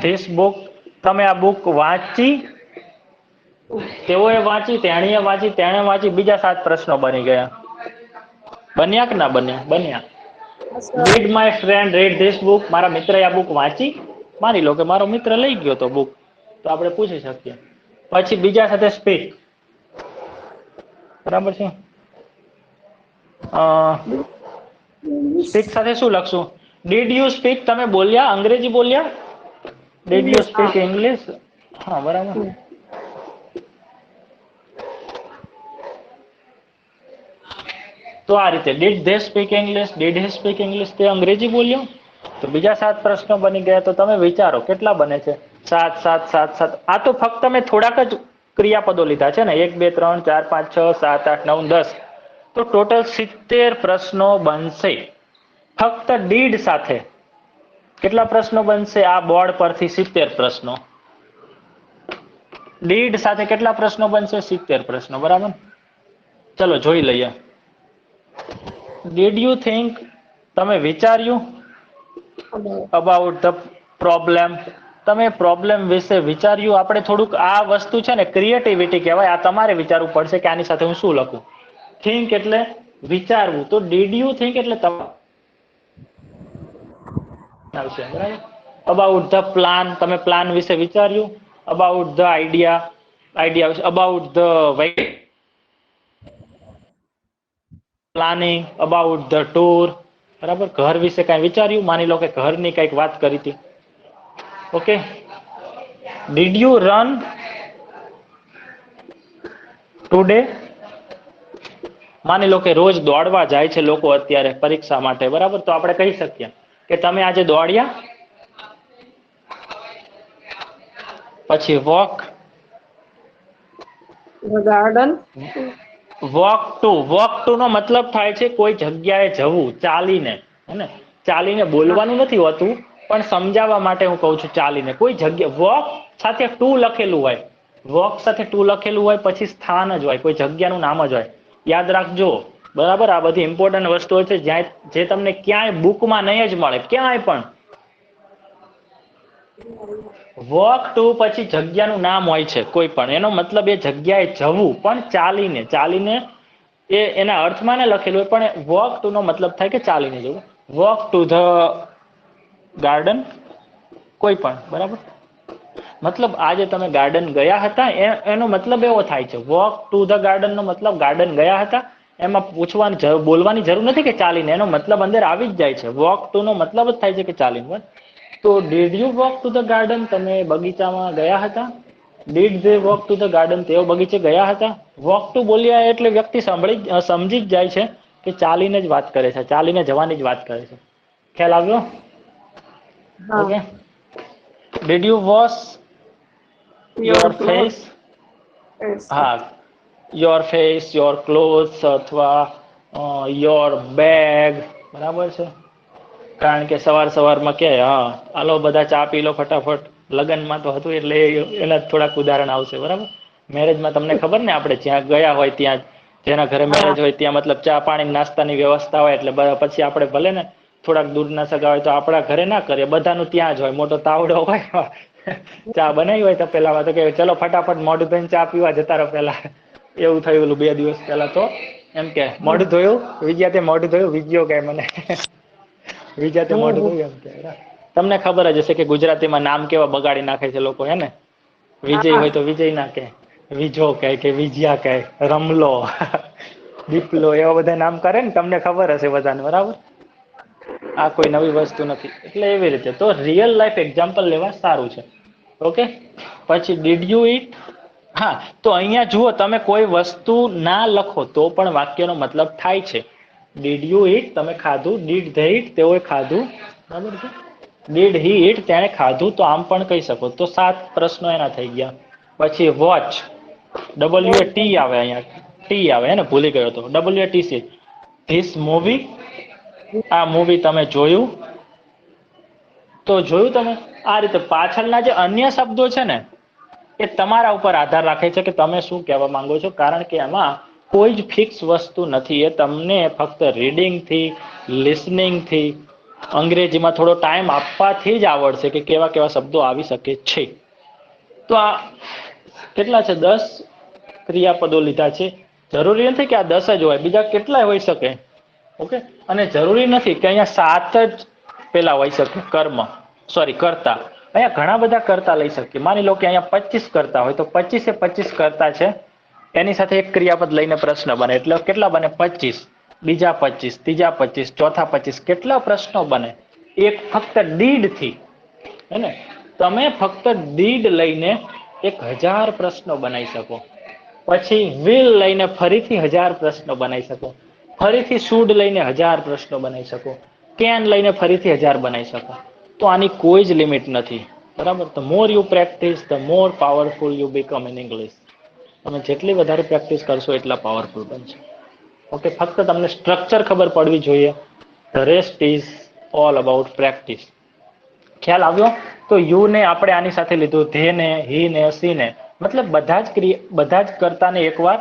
This book? તમે આ બુક વાંચી? તેઓએ વાંચી, તેણીએ વાંચી, તેણે વાંચી. બીજા 7 પ્રશ્નો બની ગયા. બન્યા કે ના બન્યા? બન્યા. Did my friend read this book? મારા મિત્રએ આ બુક વાંચી? માની લો કે મારો મિત્ર લઈ ગયો તો બુક, તો આપણે પૂછી શકીએ. પછી બીજા સાથે સ્પીક, બરાબર છે. સ્પીક સાથે શું લખશું? Did you speak? તમે બોલ્યા, અંગ્રેજી બોલ્યા? Did you speak English? હા, બરાબર. તો આ રીતે did they speak English, did he speak English? તે અંગ્રેજી બોલ્યો? તો બીજા 7 પ્રશ્નો બની ગયા. તો તમે વિચારો કેટલા બને છે? 7 7 7 7. આ તો ફક્ત મેં થોડાક જ ક્રિયાપદો લીધા છે ને, 1 2 3 4 5 6 7 8 9 10. તો ટોટલ 70 પ્રશ્નો બનશે ફક્ત ડીડ સાથે. કેટલા પ્રશ્નો બનશે આ બોર્ડ પરથી? 70 પ્રશ્નો. ડીડ સાથે કેટલા પ્રશ્નો બનશે? 70 પ્રશ્નો, બરાબર. ચલો જોઈ લઈએ. Did you think? તમે વિચાર્યું? About the problem? તમે પ્રોબ્લેમ વિશે વિચાર્યું? આપણે થોડુંક આ વસ્તુ છે ને ક્રિએટિવિટી કહેવાય. આ તમારે વિચારવું પડશે કે આની સાથે હું શું લખું. થિંક એટલે વિચારવું, તો ડીડ યુ થિંક એટલે આવશે, બરાબર. About the plan? તમે પ્લાન વિશે વિચાર્યું? About the idea? આઈડિયા વિશે. About the planning? About the tour? બરાબર. ઘર વિશે કઈ વિચાર્યું? માની લો કે ઘરની કઈક વાત કરી હતી. Okay. Did you run today? માની લો કે રોજ દોડવા જાય છે લોકો અત્યારે પરીક્ષા માટે, બરાબર. તો આપણે કહી શકીએ કે તમે આજે દોડ્યા? પછી walk? The garden. Walk to નો મતલબ થાય છે કોઈ જગ્યાએ જવું ચાલીને, હે ને. ચાલીને બોલવાનું નથી હોતું, પણ સમજાવવા માટે હું કહું છું ચાલીને. કોઈ જગ્યા, વોક સાથે ટુ લખેલું હોય, વોક સાથે ટુ લખેલું હોય પછી સ્થાન જ હોય, કોઈ જગ્યાનું નામ જ હોય. યાદ રાખજો, બરાબર. આ બધી ઇમ્પોર્ટન્ટ વસ્તુઓ છે જ્યાં જે તમને ક્યાંય બુકમાં નહીં જ મળે, ક્યાંય પણ. વોક ટુ પછી જગ્યાનું નામ હોય છે કોઈ પણ, એનો મતલબ એ જગ્યાએ જવું પણ ચાલીને. ચાલીને એ એના અર્થમાં ને લખેલું હોય, પણ વોક ટુ નો મતલબ થાય કે ચાલીને જવું. Walk to the garden? કોઈ પણ, બરાબર. મતલબ આજે તમે ગાર્ડન ગયા હતા એનો મતલબ એવો થાય છે. વોક ટુ ધ ગાર્ડન નો મતલબ ગાર્ડન ગયા હતા. એમાં પૂછવાની બોલવાની જરૂર નથી કે ચાલીને, એનો મતલબ અંદર આવી જ જાય છે. વોક ટુ નો મતલબ જ થાય છે કે ચાલીને. તો did you walk to the garden? તમે બગીચામાં ગયા હતા? Did they walk to the garden? તેઓ બગીચે ગયા હતા? વોક ટુ બોલ્યા એટલે વ્યક્તિ સમજી જ જાય છે કે ચાલીને જ વાત કરે છે, ચાલીને જવાની જ વાત કરે છે. ખ્યાલ આવ્યો? Okay. Did you wash your face? હા, યોર ફેસ, યોર ક્લોથ્સ અથવા યોર બેગ, બરાબર છે. કારણ કે સવારમાં કે હા હાલો બધા ચા પી લો ફટાફટ. લગ્નમાં તો હતું એટલે એના થોડાક ઉદાહરણ આવશે, બરાબર. મેરેજમાં તમને ખબર ને, આપણે જ્યાં ગયા હોય ત્યાં, જેના ઘરે મેરેજ હોય ત્યાં મતલબ ચા પાણી નાસ્તાની વ્યવસ્થા હોય, એટલે પછી આપણે ભલે ને થોડાક દૂરના સગા હોય તો આપણા ઘરે ના કરીએ, બધાનું ત્યાં જ હોય, મોટો તાવડો હોય. ચા બનાવી હોય તો પેલામાં તો કે ચલો ફટાફટ મોઢું ધોઈને ચા પીવા જતા રહો પેલા. એવું થયું ઓલું 2 દિવસ પહેલા તો. એમ કે મોઢું ધોયું વિજયા? તે મોઢું ધોયું વિજયો કે મને? વિજયા તે મોઢું ધોયું એમ કે. તમને ખબર જ હશે કે ગુજરાતીમાં નામ કેવા બગાડી નાખે છે લોકો, હે ને. વિજય હોય તો વિજય ના કહે, વિજો કહે કે વિજયા કહે, રમલો, દીપલો, એવા બધા નામ કરે ને. તમને ખબર હશે બધાને, બરાબર. આ કોઈ નવી વસ્તુ નથી. એટલે એવી રીતે તો રિયલ લાઈફ એક્ઝામ્પલ લેવા સારું છે. ઓકે. પછી ડીડ યુ ઈટ? હા, તો અહીંયા જુઓ, તમે કોઈ વસ્તુ ના લખો તો પણ વાક્યનો મતલબ થાય છે. ડીડ યુ ઈટ? તમે ખાધું. ડીડ ધે ઈટ? તેઓએ ખાધું, બરાબર છે. ડીડ હી ઈટ, તેણે ખાધું, તો આમ પણ કહી શકો. તો 7 પ્રશ્નો એના થઈ ગયા. પછી વોચ, WAT આવે અહીંયા, ટી આવે હે ને, ભૂલી ગયો તો, WATC, ધીસ મૂવી, આ મૂવી તમે જોયું. તો જોયું તમે. આ રીતે પાછળના જે અન્ય શબ્દો છે ને એ તમારા ઉપર આધાર રાખે છે કે તમે શું કહેવા માંગો છો, કારણ કે એમાં કોઈ જ ફિક્સ વસ્તુ નથી. એ તમને ફક્ત રીડિંગથી, લિસનિંગથી, અંગ્રેજીમાં થોડો ટાઈમ આપવાથી જ આવડશે કે કેવા કેવા શબ્દો આવી શકે છે. તો આ કેટલા છે? 10 ક્રિયાપદો લીધા છે. જરૂરી નથી કે આ 10 જ હોય, બીજા કેટલાય હોઈ શકે. ઓકે. અને જરૂરી નથી કે અહીંયા 7 જ પેલા હોઈ શકે કર્મ, સોરી કરતા. અહીંયા ઘણા બધા કરતા લઈ શકીએ. માની લો કે અહીંયા 25 કરતા હોય તો 25 એ 25 કરતા છે, એની સાથે એક ક્રિયાપદ લઈને પ્રશ્ન બને એટલે કેટલા બને? 25. બીજા 25, ત્રીજા 25, ચોથા 25, કેટલા પ્રશ્નો બને? એક ફક્ત ડીડ થી, હે ને? તમે ફક્ત ડીડ લઈને 1000 પ્રશ્નો બનાવી શકો. પછી વિલ લઈને ફરીથી 1000 પ્રશ્નો બનાવી શકો. ફરીથી શુડ લઈને 1000 પ્રશ્નો બનાવી શકો. કેન લઈને ફરીથી 1000 બનાવી શકો. તો આની કોઈ જ લિમિટ નથી. બરાબર. The more you practice, the more powerful you become in English. તમે જેટલી વધારે પ્રેક્ટિસ કરશો એટલા પાવરફુલ બનશો. ઓકે. ફક્ત તમને સ્ટ્રક્ચર ખબર પડવી જોઈએ. The rest is all about practice. ખ્યાલ આવ્યો? તો યુ ને આપણે આની સાથે લીધું, ધે ને, હી ને, સી ને, મતલબ બધા જ કરતાને એકવાર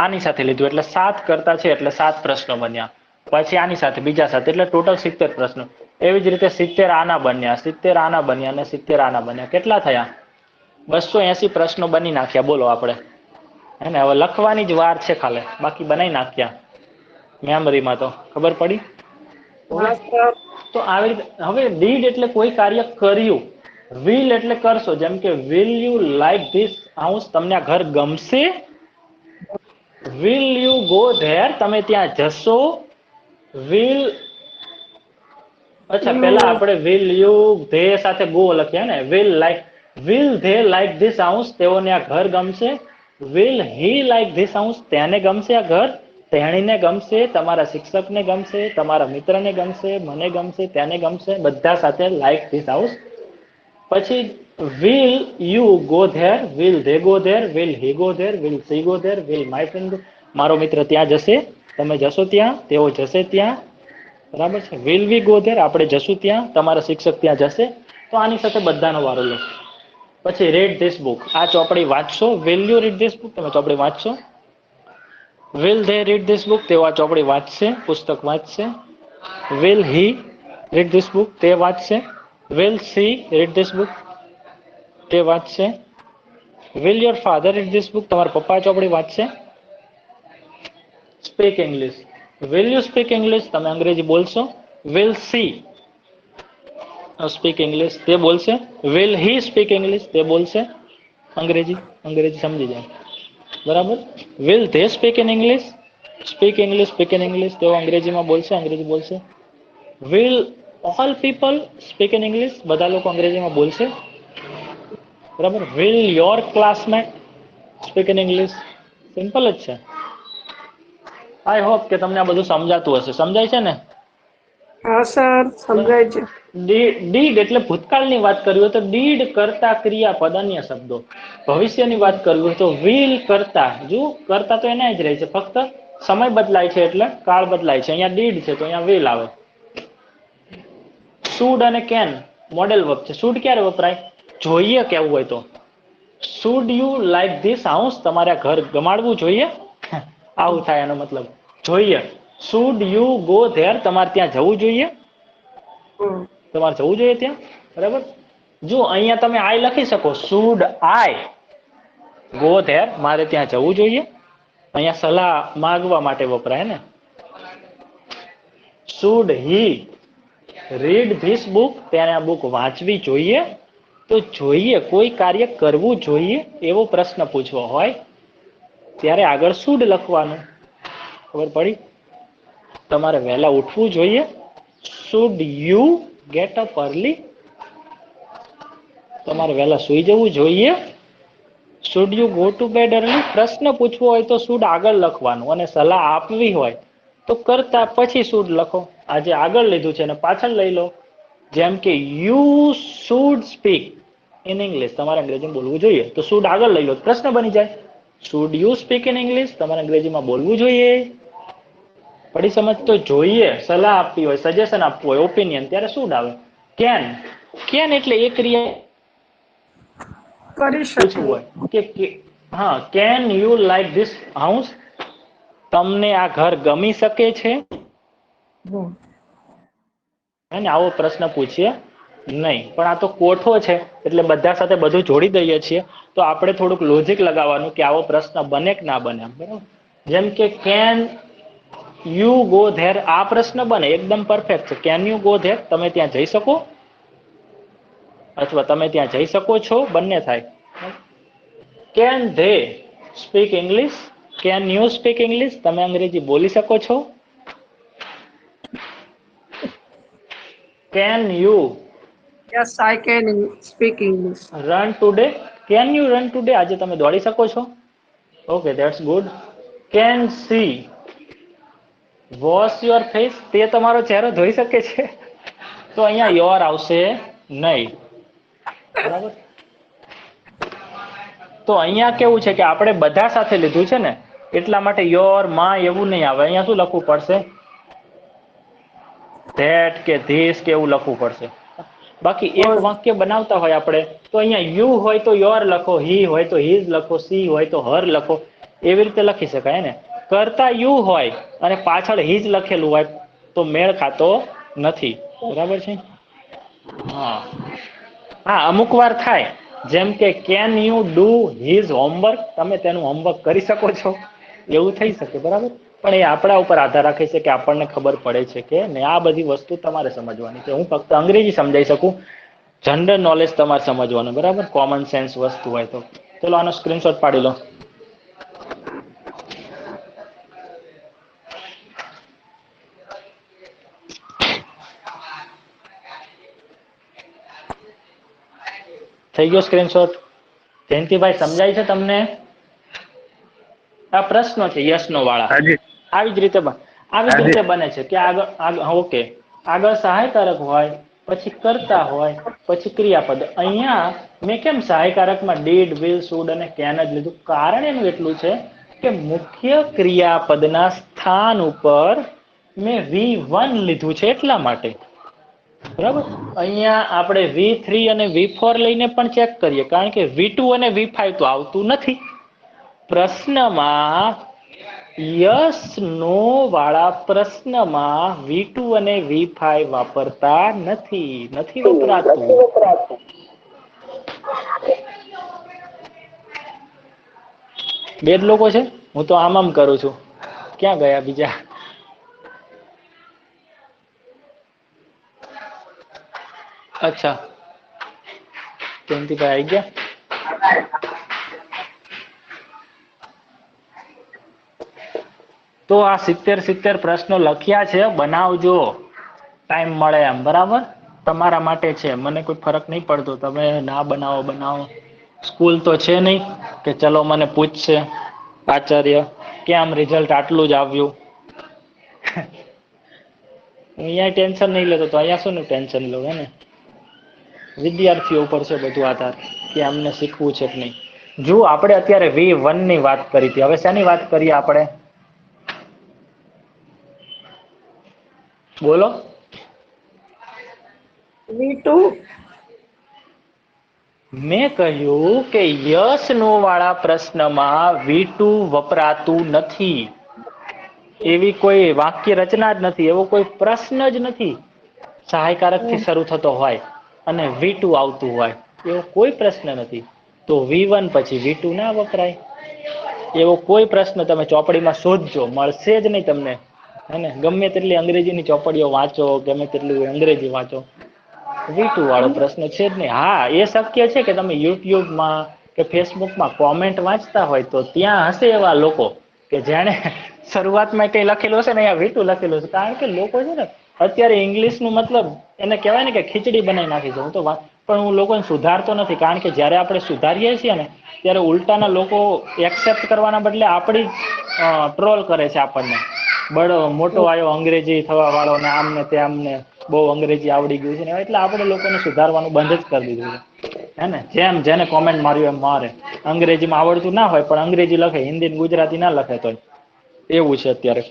આની સાથે લીધું એટલે 7 કરતા છે એટલે 7 પ્રશ્નો બન્યા. પછી આની સાથે, બીજા સાથે, એટલે ટોટલ 70 પ્રશ્નો. એવી જ રીતે 70 આના બન્યા, 70 આના બન્યા અને 70 આના બન્યા. કેટલા થયા? 280 પ્રશ્નો બની નાખ્યા. બોલો આપણે, હે ને? હવે લખવાની જ વાર છે ખાલી, બાકી બનાવી નાખ્યા મેમરીમાં. તો ખબર પડી? તો આવી રીતે. હવે ડીડ એટલે કોઈ કાર્ય કર્યું. વિલ એટલે કરશો. જેમ કે will you like this house, તમને આ ઘર ગમશે. વિલ યુ ગો ધેર, તમે ત્યાં જશો. વિલ, અચ્છા પહેલા આપણે વિલ યુ ધે સાથે ગો લખ્યા ને. Will they like this house, તેઓને આ ઘર ગમશે. Will he like this house, તેને ગમશે આ ઘર. તેણીને ગમશે, તમારા શિક્ષકને ગમશે, તમારા મિત્રને ગમશે, મને ગમશે, તેને ગમશે, બધા સાથે લાઈક ધીસ હાઉસ. પછી will you go there, will they go there, will he go there, will see go there, will my friend, મારો મિત્ર ત્યાં જશે, તમે જશો ત્યાં, તેઓ જશે ત્યાં. બરાબર છે. વિલ વી ગો ધેર, આપણે જશું ત્યાં, તમારા શિક્ષક ત્યાં જશે. તો આની સાથે બધાનો વારો લો. પછી રીડ ધીસ બુક, આ ચોપડી વાંચશો. Will you read this book, તમે ચોપડી વાંચશો. Will they read this book, તેઓ આ ચોપડી વાંચશે, પુસ્તક વાંચશે. Will he read this book, તે વાંચશે. Will see read this book, તે વાંચશે. Will your father read this book, તમારા પપ્પા ચોપડી વાંચશે. Speak English, will you speak English, તમે અંગ્રેજી બોલશો. વિલ સી સ્પીક ઇંગ્લિશ, તે બોલશે. વિલ હી સ્પીક ઇંગ્લિશ, તે બોલશે અંગ્રેજી સમજી જાય. બરાબર. Will they speak in English, speak English, તેઓ અંગ્રેજીમાં બોલશે, અંગ્રેજી બોલશે. Will all people speak in English, બધા લોકો અંગ્રેજીમાં બોલશે. બરાબર. Will your classmate speak in English, simple જ છે. આઈ હોપ કે તમને આ બધું સમજાતું હશે. સમજાય છે ને? હા સર, સમજાય છે. ડીડ એટલે ભૂતકાળની વાત કરવી હોય તો ડીડ કરતા ક્રિયાપદ અન્ય શબ્દો. ભવિષ્યની વાત કરવી હોય તો વિલ કરતા. જો કરતા તો એના જ રહે છે, ફક્ત સમય બદલાય છે એટલે કાળ બદલાય છે. અહીંયા ડીડ છે તો અહીંયા વિલ આવે. શુડ અને કેન મોડેલ વર્બ છે. શુડ ક્યારે વપરાય? જોઈએ કેવું હોય તો. Should you like this house, તમારે આ ઘર ગમાડવું જોઈએ, આવું થાય એનો મતલબ. જોઈએ. શુડ યુ ગો ધેર, તમારે ત્યાં જવું જોઈએ. તમારે જવું જોઈએ ત્યાં. બરાબર. જો અહીંયા તમે આઈ લખી શકો. શુડ આઈ ગો ધેર, મારે ત્યાં જવું જોઈએ. અહીંયા સલાહ માંગવા માટે વપરાય ને. Should he read this book, તેને આ બુક વાંચવી જોઈએ. તો જોઈએ, કોઈ કાર્ય કરવું જોઈએ એવો પ્રશ્ન પૂછવો હોય ત્યારે આગળ શુડ લખવાનું. ખબર પડી? તમારે વહેલા ઉઠવું જોઈએ. Should you get up early, તમારે વહેલા સુઈ જવું જોઈએ. Should you go to bed early, પ્રશ્ન પૂછવો હોય તો શુડ આગળ લખવાનું, અને સલાહ આપવી હોય તો કરતા પછી શુડ લખો. આજે આગળ લીધું છે અને પાછળ લઈ લો. જેમ કે you should speak in English, તમારે અંગ્રેજીમાં બોલવું જોઈએ, તો શુડ આગળ લઈ લો, પ્રશ્ન બની જાય. Should you speak in English, તમારે અંગ્રેજીમાં બોલવું જોઈએ. પડી સમજ? તો જોઈએ, સલાહ આપવી હોય, સજેશન આપવું હોય, ઓપિનિયન, ત્યારે શુડ આવે. કેન, કેન એટલે એ ક્રિયા કરી પૂછવું શકીએ. હોય કે હા, can you like this house, તમને આ ઘર ગમી શકે છે? હમ. અને આવો પ્રશ્ન પૂછીએ નહીં. પણ આ તો કોઠો છે એટલે બધા સાથે બધું જોડી દઈએ છીએ. તો આપણે થોડુંક લોજિક લગાવવાનું કે આવો પ્રશ્ન બને કે ના બને, બરાબર? જેમ કે કેન યુ ગો ધેર, આ પ્રશ્ન બને, એકદમ પરફેક્ટ છે. કેન યુ ગો ધેર, તમે ત્યાં જઈ શકો? અથવા તમે ત્યાં જઈ શકો છો, બંને થાય. Can they speak English, can you speak English, તમે અંગ્રેજી બોલી શકો છો? Can you yes I can speak English. Run today, can you run today, આજે તમે દોડી શકો છો? Okay, that's good. Can see wash your face, તે તમારો ચહેરો ધોઈ શકે છે? તો અહીંયા યોર આવશે નહીં, બરાબર? તો અહીંયા કેવું છે કે આપણે બધા સાથે લીધું છે ને, એટલા માટે યોર, માં એવું નહીં આવે. અહીંયા શું લખવું પડશે? ધેટ કે ધીસ કે એવું લખવું પડશે. બાકી એક વાક્ય બનાવતા હોય આપણે, તો અહીંયા યુ હોય તો યોર લખો, હી હોય તો હીઝ લખો, સી હોય તો હર લખો, એવી રીતે લખી શકાય ને. કરતા યુ હોય અને પાછળ હીઝ લખેલું હોય તો મેળ ખાતો નથી, બરાબર છે? હા હા, અમુક વાર થાય. જેમ કે can you do his homework, તમે તેનું હોમવર્ક કરી શકો છો, એવું થઈ શકે, બરાબર? પણ એ આપણા ઉપર આધાર રાખે છે કે આપણને ખબર પડે છે કે ને. આ બધી વસ્તુ તમારે સમજવાની છે. હું ફક્ત અંગ્રેજી સમજાઈ શકું, જનરલ નોલેજ તમારે સમજવાનું, બરાબર? કોમન સેન્સ વસ્તુ હોય તો. ચલો આનો સ્ક્રીનશોટ પાડી લો. થઈ ગયો સ્ક્રીનશોટ? જયંતિભાઈ સમજાય છે તમને? આ પ્રશ્નો છે યસ નો વાળા. આવી જ રીતે બને છે કે આગળ ઓકે, આગળ સહાયકારક હોય, પછી કર્તા હોય, પછી ક્રિયાપદ. અહીંયા મેં કેમ સહાયકારકમાં ડીડ, વિલ, શુડ અને કેન જ લીધું? કારણ એનું એટલું છે કે મુખ્ય ક્રિયાપદના સ્થાન ઉપર મેં V1 લીધું છે, એટલા માટે, બરાબર? અહીંયા આપણે V3 અને V4 લઈને પણ ચેક કરીએ, કારણ કે V2 અને V5 તો આવતું નથી પ્રશ્નમાં. યસ નો વાળા પ્રશ્નમાં V2 અને V5 વાપરતા નથી વપરાતું. બે જ લોકો છે? હું તો આમ કરું છું. ક્યાં ગયા બીજા? અચ્છા, જયંતિભાઈ આવી ગયા? તો આ 70 પ્રશ્નો લખ્યા છે, બનાવજો ટાઈમ મળે એમ, બરાબર? તમારા માટે છે, મને કોઈ ફરક નહીં પડતો. તમે ના બનાવો. સ્કૂલ તો છે નહીં કે ચલો મને પૂછશે આચાર્ય કે આમ રિઝલ્ટ આટલું જ આવ્યું. અહીંયા ટેન્શન નહીં લેતો તો અહીંયા શું ટેન્શન લો, હે ને? વિદ્યાર્થીઓ ઉપર છે બધું આધાર કે અમને શીખવું છે કે નહીં. જો આપણે અત્યારે V1 ની વાત કરી હતી, હવે શેની વાત કરીએ આપણે? બોલો. V2. મેં કહ્યું કે યસ નો વાળા પ્રશ્નમાં V2 વપરાતું નથી. એવી કોઈ વાક્ય રચના જ નથી, એવો કોઈ પ્રશ્ન જ નથી સહાયકારક થી શરૂ થતો હોય અને V2 આવતું હોય, એવો કોઈ પ્રશ્ન નથી. તો V1 પછી V2 ના વપરાય. એવો કોઈ પ્રશ્ન તમે ચોપડીમાં શોધજો, મળશે જ નહીં તમને, હે ને? ગમે તેટલી અંગ્રેજીની ચોપડીઓ વાંચો, ગમે તેટલું અંગ્રેજી વાંચો, V2 વાળો પ્રશ્ન છે જ નહીં. હા, એ શક્ય છે કે તમે યુટ્યુબમાં કે ફેસબુકમાં કોમેન્ટ વાંચતા હોય તો ત્યાં હશે એવા લોકો કે જેણે શરૂઆતમાં કઈ લખેલું હશે ને અહીંયા V2 લખેલું છે. કારણ કે લોકો છે ને અત્યારે ઇંગ્લિશનું મતલબ એને કહેવાય ને કે ખીચડી બનાવી નાખી છે. પણ હું લોકોને સુધારતો નથી, કારણ કે જ્યારે આપણે સુધારીએ છીએ ને ત્યારે ઉલટાના લોકો એક્સેપ્ટ કરવાના બદલે આપણી ટ્રોલ કરે છે આપણને. મોટો આવ્યો અંગ્રેજી થવા વાળો ને આમને તે આમને. બહુ અંગ્રેજી આવડી ગયું છે ને, એટલે આપણે લોકોને સુધારવાનું બંધ જ કરી દીધું છે, હે ને? જેમ જેને કોમેન્ટ માર્યું એમ મારે, અંગ્રેજીમાં આવડતું ના હોય પણ અંગ્રેજી લખે, હિન્દી ને ગુજરાતી ના લખે તોય એવું છે અત્યારે.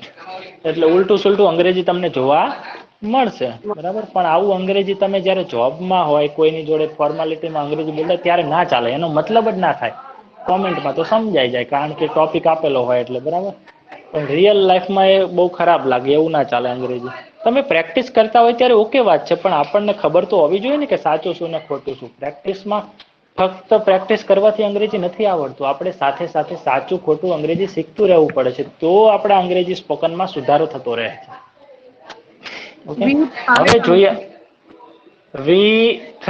એટલે ઉલટું સુલટું અંગ્રેજી તમને જોવા મળશે, બરાબર. પણ આવું અંગ્રેજી તમે જયારે જોબમાં હોય, કોઈની જોડે ફોર્માલિટીમાં અંગ્રેજી બોલે ત્યારે ના ચાલે, એનો મતલબ જ ના થાય. કોમેન્ટમાં તો સમજાઈ જાય, કારણ કે ટોપિક આપેલો હોય એટલે, બરાબર. પણ રિયલ લાઈફમાં એ બહુ ખરાબ લાગે, એવું ના ચાલે અંગ્રેજી. તમે પ્રેક્ટિસ કરતા હોય ત્યારે ઓકે વાત છે, પણ આપણને ખબર તો હોવી જોઈએ ને કે સાચું શું ને ખોટું શું. પ્રેક્ટિસમાં ફક્ત પ્રેક્ટિસ કરવાથી અંગ્રેજી નથી આવડતું, આપણે સાથે સાથે સાચું ખોટું અંગ્રેજી શીખતું રહેવું પડે છે, તો આપણા અંગ્રેજી સ્પોકનમાં સુધારો થતો રહે છે. ઓકે, હવે જોઈએ V3.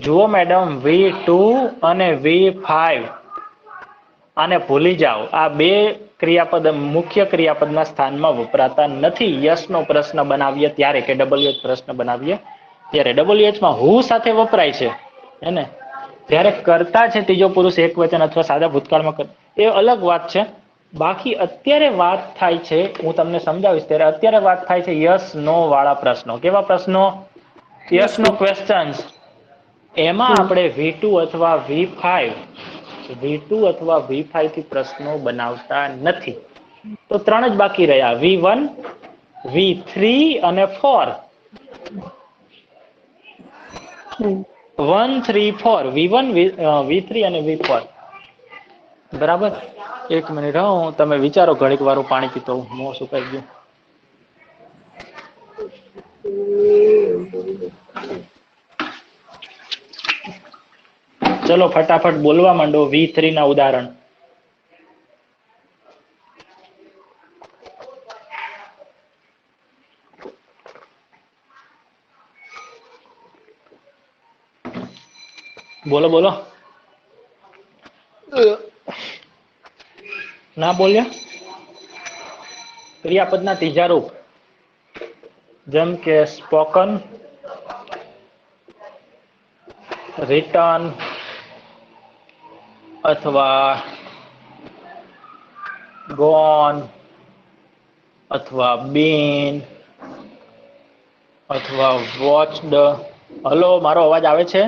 જુઓ મેડમ, V2 અને V5 આને ભૂલી જાઓ. આ બે ક્રિયાપદ મુખ્ય ક્રિયાપદના સ્થાનમાં વપરાતા નથી. યસ નો પ્રશ્ન બનાવીએ ત્યારે, કે WH પ્રશ્ન બનાવીએ ત્યારે. WH માં હું સાથે વપરાય છે, હેને? જ્યારે કરતા છે ત્રીજો પુરુષ એક વચન અથવા સાદા ભૂતકાળમાં, એ અલગ વાત છે. બાકી અત્યારે વાત થાય છે, હું તમને સમજાવીશ ત્યારે, અત્યારે વાત થાય છે યસ નો વાળા પ્રશ્નો. કેવા પ્રશ્નો? Yes no questions. એમાં આપણે V2 અથવા V2 અથવા V5 થી પ્રશ્નો બનાવતા નથી. તો ત્રણ જ બાકી રહ્યા, V1, V3 અને 4. 1, 3, 4. V1, V3 અને V4. બરાબર. એક મિનિટ, હું તમે વિચારો, ઘડીક વારું પાણી પીતો હું, મોં સુકાઈ ગયું. ચલો ફટાફટ બોલવા માંડો V3 ના ઉદાહરણ. બોલો બોલો. ના બોલ્યા? ક્રિયાપદના ત્રીજા રૂપ, જેમ કે સ્પોકન, રિટન અથવા ગોન અથવા બીન અથવા વોચડ. હલો, મારો અવાજ આવે છે?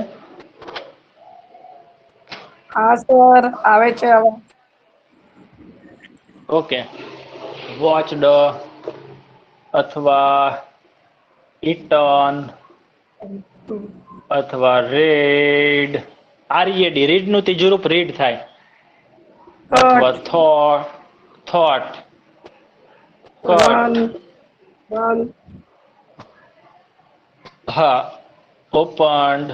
હા સર, આવે છે હવે. ઓકે. વોચડ અથવા ઇટન અથવા રેડ. RED નું ત્રીજું રૂપ રીડ થાય. અથવા cut, thought, run, cut. Run, હા, ઓપન્ડ,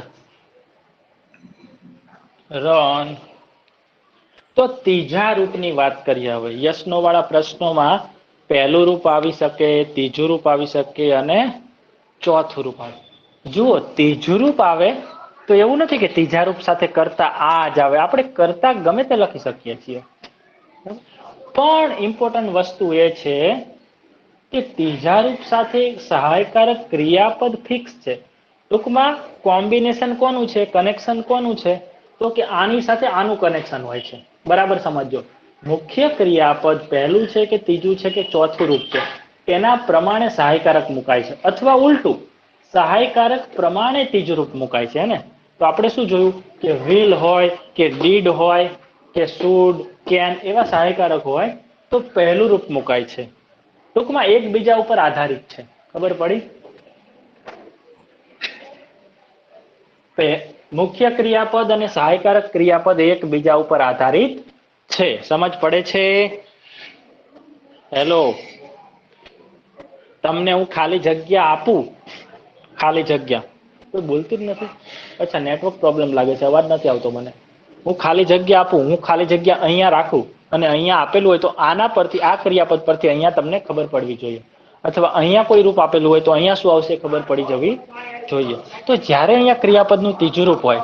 રન. તો ત્રીજા રૂપની વાત કરીએ હવે. યસનો વાળા પ્રશ્નોમાં પહેલું રૂપ આવી શકે, ત્રીજું રૂપ આવી શકે અને ચોથું રૂપ આવે. જુઓ, ત્રીજું રૂપ આવે તો એવું નથી કે ત્રીજા રૂપ સાથે કરતા આ જ આવે. આપણે કરતા ગમે તે લખી શકીએ છીએ, પણ ઇમ્પોર્ટન્ટ વસ્તુ એ છે કે ત્રીજા રૂપ સાથે સહાયકારક ક્રિયાપદ ફિક્સ છે. ટૂંકમાં કોમ્બિનેશન કોનું છે, કનેક્શન કોનું છે, તો કે આની સાથે આનું કનેક્શન હોય છે. બરાબર સમજો. મુખ્ય ક્રિયાપદ પહેલું છે કે ત્રીજું છે કે ચોથું રૂપ છે, એના પ્રમાણે સહાયકારક મુકાય છે. અથવા ઉલટું, સહાયકારક પ્રમાણે ત્રીજું રૂપ મુકાય છે, ને? તો આપણે શું જોયું કે વિલ હોય કે ડીડ હોય કે શુડ, કેન એવા સહાયકારક હોય તો પહેલું રૂપ મુકાય છે. ટૂંકમાં એકબીજા ઉપર આધારિત છે. ખબર પડી? મુખ્ય ક્રિયાપદ અને સહાયકારક ક્રિયાપદ એકબીજા ઉપર આધારિત છે. સમજ પડે છે? હેલો, તમને હું ખાલી જગ્યા આપું, ખાલી જગ્યા, કોઈ બોલતું જ નથી. અચ્છા, નેટવર્ક પ્રોબ્લેમ લાગે છે, અવાજ નથી આવતો મને. હું ખાલી જગ્યા આપું, હું ખાલી જગ્યા અહીંયા રાખું અને અહીંયા આપેલું હોય તો આના પરથી, આ ક્રિયાપદ પરથી અહીંયા તમને ખબર પડવી જોઈએ. અથવા અહીંયા કોઈ રૂપ આપેલું હોય તો અહીંયા શું આવશે ખબર પડી જવી જોઈએ. તો જ્યારે અહીંયા ક્રિયાપદનું ત્રીજું રૂપ હોય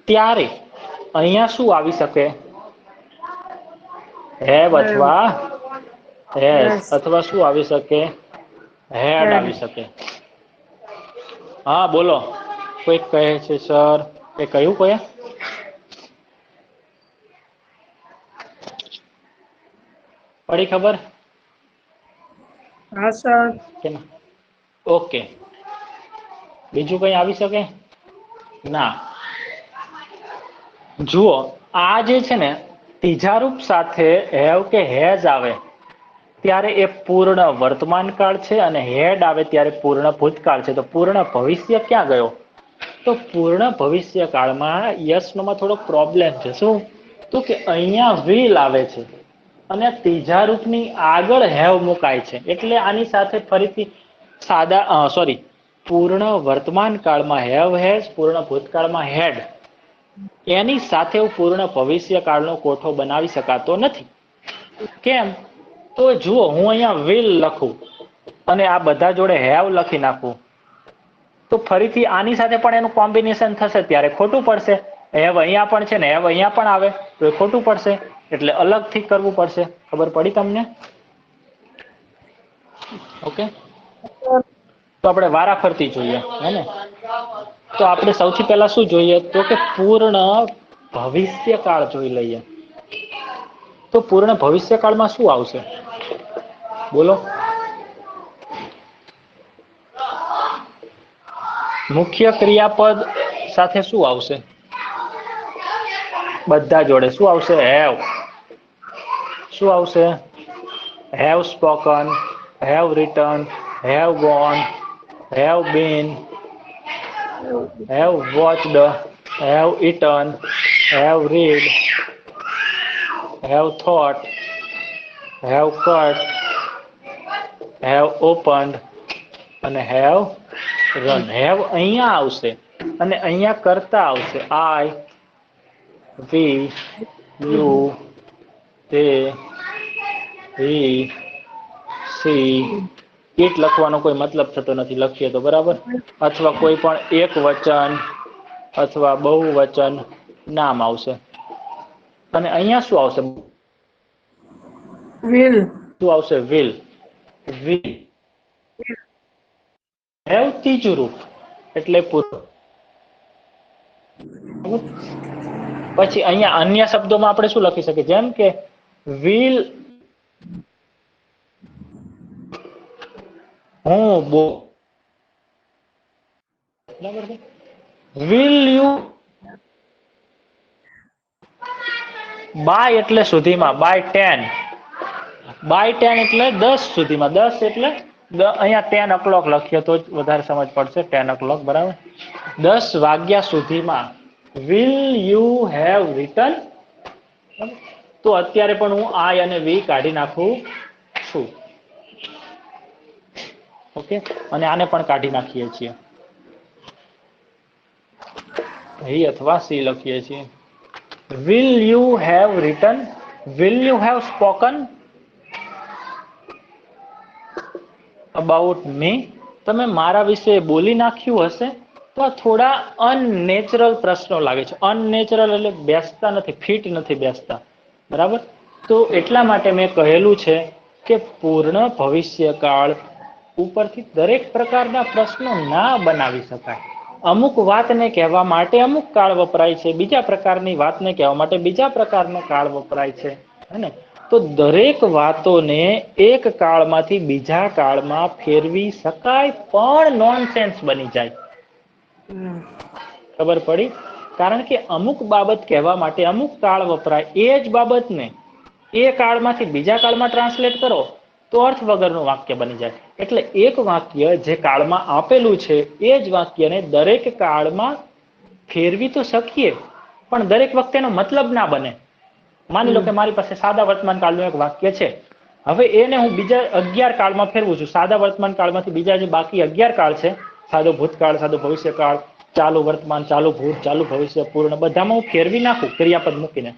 ત્યારે અહીંયા શું આવી શકે? હેવ અથવા હેઝ. યસ, અથવા શું આવી શકે? હેડ હેડ. આવી શકે. હા બોલો. કોઈક કહે છે સર, એ કયું કોઈએ? પડી ખબર હા સર. કે ના? ઓકે, બીજું કઈ આવી શકે? ના. જુઓ, આ જે છે ને ત્રીજા રૂપ સાથે હેવ કે હેઝ આવે ત્યારે એ પૂર્ણ વર્તમાન કાળ છે, અને હેડ આવે ત્યારે પૂર્ણ ભૂતકાળ છે. તો પૂર્ણ ભવિષ્ય ક્યાં ગયો? તો પૂર્ણ ભવિષ્ય કાળમાં યશનોમાં થોડો પ્રોબ્લેમ છે. શું? તો કે અહીંયા વિલ આવે છે અને ત્રીજા રૂપની આગળ હેવ મુકાય છે, એટલે આની સાથે ફરીથી સોરી, પૂર્ણ વર્તમાન કાળમાં હેવ હેઝ, પૂર્ણ ભૂતકાળમાં હેડ, એની સાથે પૂર્ણ ભવિષ્ય કાળનો કોઠો બનાવી શકાતો નથી. કેમ? તો જુઓ, હું અહીંયા વિલ લખું અને આ બધા જોડે હેવ લખી નાખું, તો ફરીથી આની સાથે પણ એનું કોમ્બિનેશન થશે ત્યારે ખોટું પડશે. હેવ અહીંયા પણ છે ને હેવ અહીંયા પણ આવે તો એ ખોટું પડશે, એટલે અલગથી કરવું પડશે. ખબર પડી તમને? ઓકે, તો આપણે વારાફરતી જોઈએ, હે ને? તો આપણે સૌથી પહેલા શું જોઈએ? તો કે પૂર્ણ ભવિષ્યકાળ જોઈ લઈએ. તો પૂર્ણ ભવિષ્યકાળમાં શું આવશે? બોલો. મુખ્ય ક્રિયાપદ સાથે શું આવશે? બધા જોડે શું આવશે? હેવ. શું આવશે? Have spoken, have written, have gone, have been, have watched, have eaten, have read, have thought, have cut, have opened અને have run. have અહીંયા આવશે અને અહીંયા કરતા આવશે. I, we, you, they, he, she. it લખવાનો કોઈ મતલબ થતો નથી, લખીએ તો બરાબર. અથવા કોઈ પણ એક વચન અથવા બહુવચન નામ આવશે. અને અહીંયા શું આવશે? વિલ. શું આવશે? વિલ. વિલ હેવ ત્રીજું રૂપ એટલે પૂરું. પછી અહીંયા અન્ય શબ્દોમાં આપણે શું લખી શકીએ? જેમ કે વિલ હું બરાબર છે. વિલ યુ બાય એટલે સુધીમાં, બાય 10, બાય 10 એટલે 10 સુધીમાં. 10 એટલે અહીંયા 10 o'clock લખીએ તો જ વધારે સમજ પડશે. 10 o'clock બરાબર. 10 વાગ્યા સુધીમાં. Will you have return? તો અત્યારે પણ હું આઈ અને વી કાઢી નાખું છું. ઓકે, અને આને પણ કાઢી નાખીએ છીએ, હી અથવા સી લખીએ છીએ. Will you have return? Will you have spoken about me? તમે મારા વિશે બોલી નાખ્યું હશે? તો આ થોડા અનનેચરલ પ્રશ્નો લાગે છે. અનનેચરલ એટલે બેસતા નથી, ફિટ નથી બેસતા, બરાબર. તો એટલા માટે મેં કહેલું છે કે પૂર્ણ ભવિષ્યકાળ ઉપરથી દરેક પ્રકારના પ્રશ્નો ના બનાવી શકાય. અમુક વાતને કહેવા માટે અમુક કાળ વપરાય છે, બીજા પ્રકારની વાતને કહેવા માટે બીજા પ્રકારનો કાળ વપરાય છે, હે ને? તો દરેક વાતોને એક કાળમાંથી બીજા કાળમાં ફેરવી શકાય, પણ નોનસેન્સ બની જાય. ખબર પડી? કારણ કે અમુક બાબત કહેવા માટે અમુક કાળ વપરાય, એ જ બાબતને એ કાળમાંથી બીજા કાળમાં ટ્રાન્સલેટ કરો તો અર્થ વગરનું વાક્ય બની જાય. એટલે એક વાક્ય જે કાળમાં આપેલું છે એ જ વાક્યને દરેક કાળમાં ફેરવી તો શકીએ, પણ દરેક વખતે એનો મતલબ ના બને. માની લો કે મારી પાસે સાદા વર્તમાન કાળનું એક વાક્ય છે, હવે એને હું બીજા 11 કાળમાં ફેરવું છું. સાદા વર્તમાન કાળમાંથી બીજા જે બાકી 11 કાળ છે, સાદો ભૂતકાળ, સાદો ભવિષ્યકાળ, ચાલુ વર્તમાન, ચાલુ ભૂત, ચાલુ ભવિષ્ય, પૂર્ણ, બધામાં હું ફેરવી નાખું ક્રિયાપદ મૂકીને,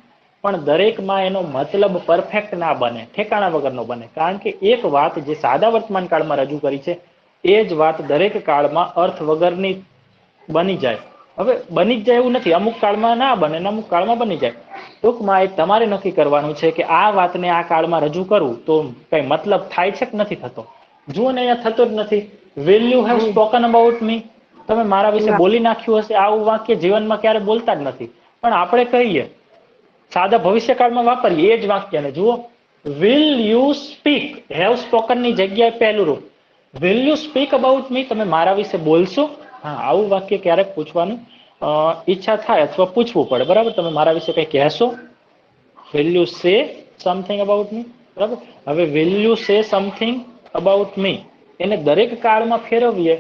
પણ દરેકમાં એનો મતલબ પરફેક્ટ ના બને, ઠેકાણા વગરનો બને. કારણ કે એક વાત જે સાદા વર્તમાન કાળમાં રજૂ કરી છે એ જ વાત દરેક કાળમાં અર્થ વગરની બની જાય. હવે બની જ જાય એવું નથી, અમુક કાળમાં ના બને ને અમુક કાળમાં બની જાય. ટૂંકમાં એક તમારે નક્કી કરવાનું છે કે આ વાતને આ કાળમાં રજૂ કરવું તો કઈ મતલબ થાય છે કે નથી થતો. જુઓ ને, અહીંયા થતો જ નથી. Will you have spoken about me? તમે મારા વિશે બોલી નાખ્યું હશે? આવું વાક્ય જીવનમાં ક્યારે બોલતા જ નથી, પણ આપણે કહીએ સાદા ભવિષ્યકાળમાં વાપરીએ એ જ વાક્યને. જુઓ, will you speak, have spoken ની જગ્યાએ પહેલું રૂપ. Will you speak about me, તમે મારા વિશે બોલશો? હા, આવું વાક્ય ક્યારેક પૂછવાનું ઈચ્છા થાય અથવા પૂછવું પડે, બરાબર? તમે મારા વિશે કંઈ કહેશો? Will you say something about me, બરાબર? હવે will you say something about me એને દરેક કાળમાં ફેરવીએ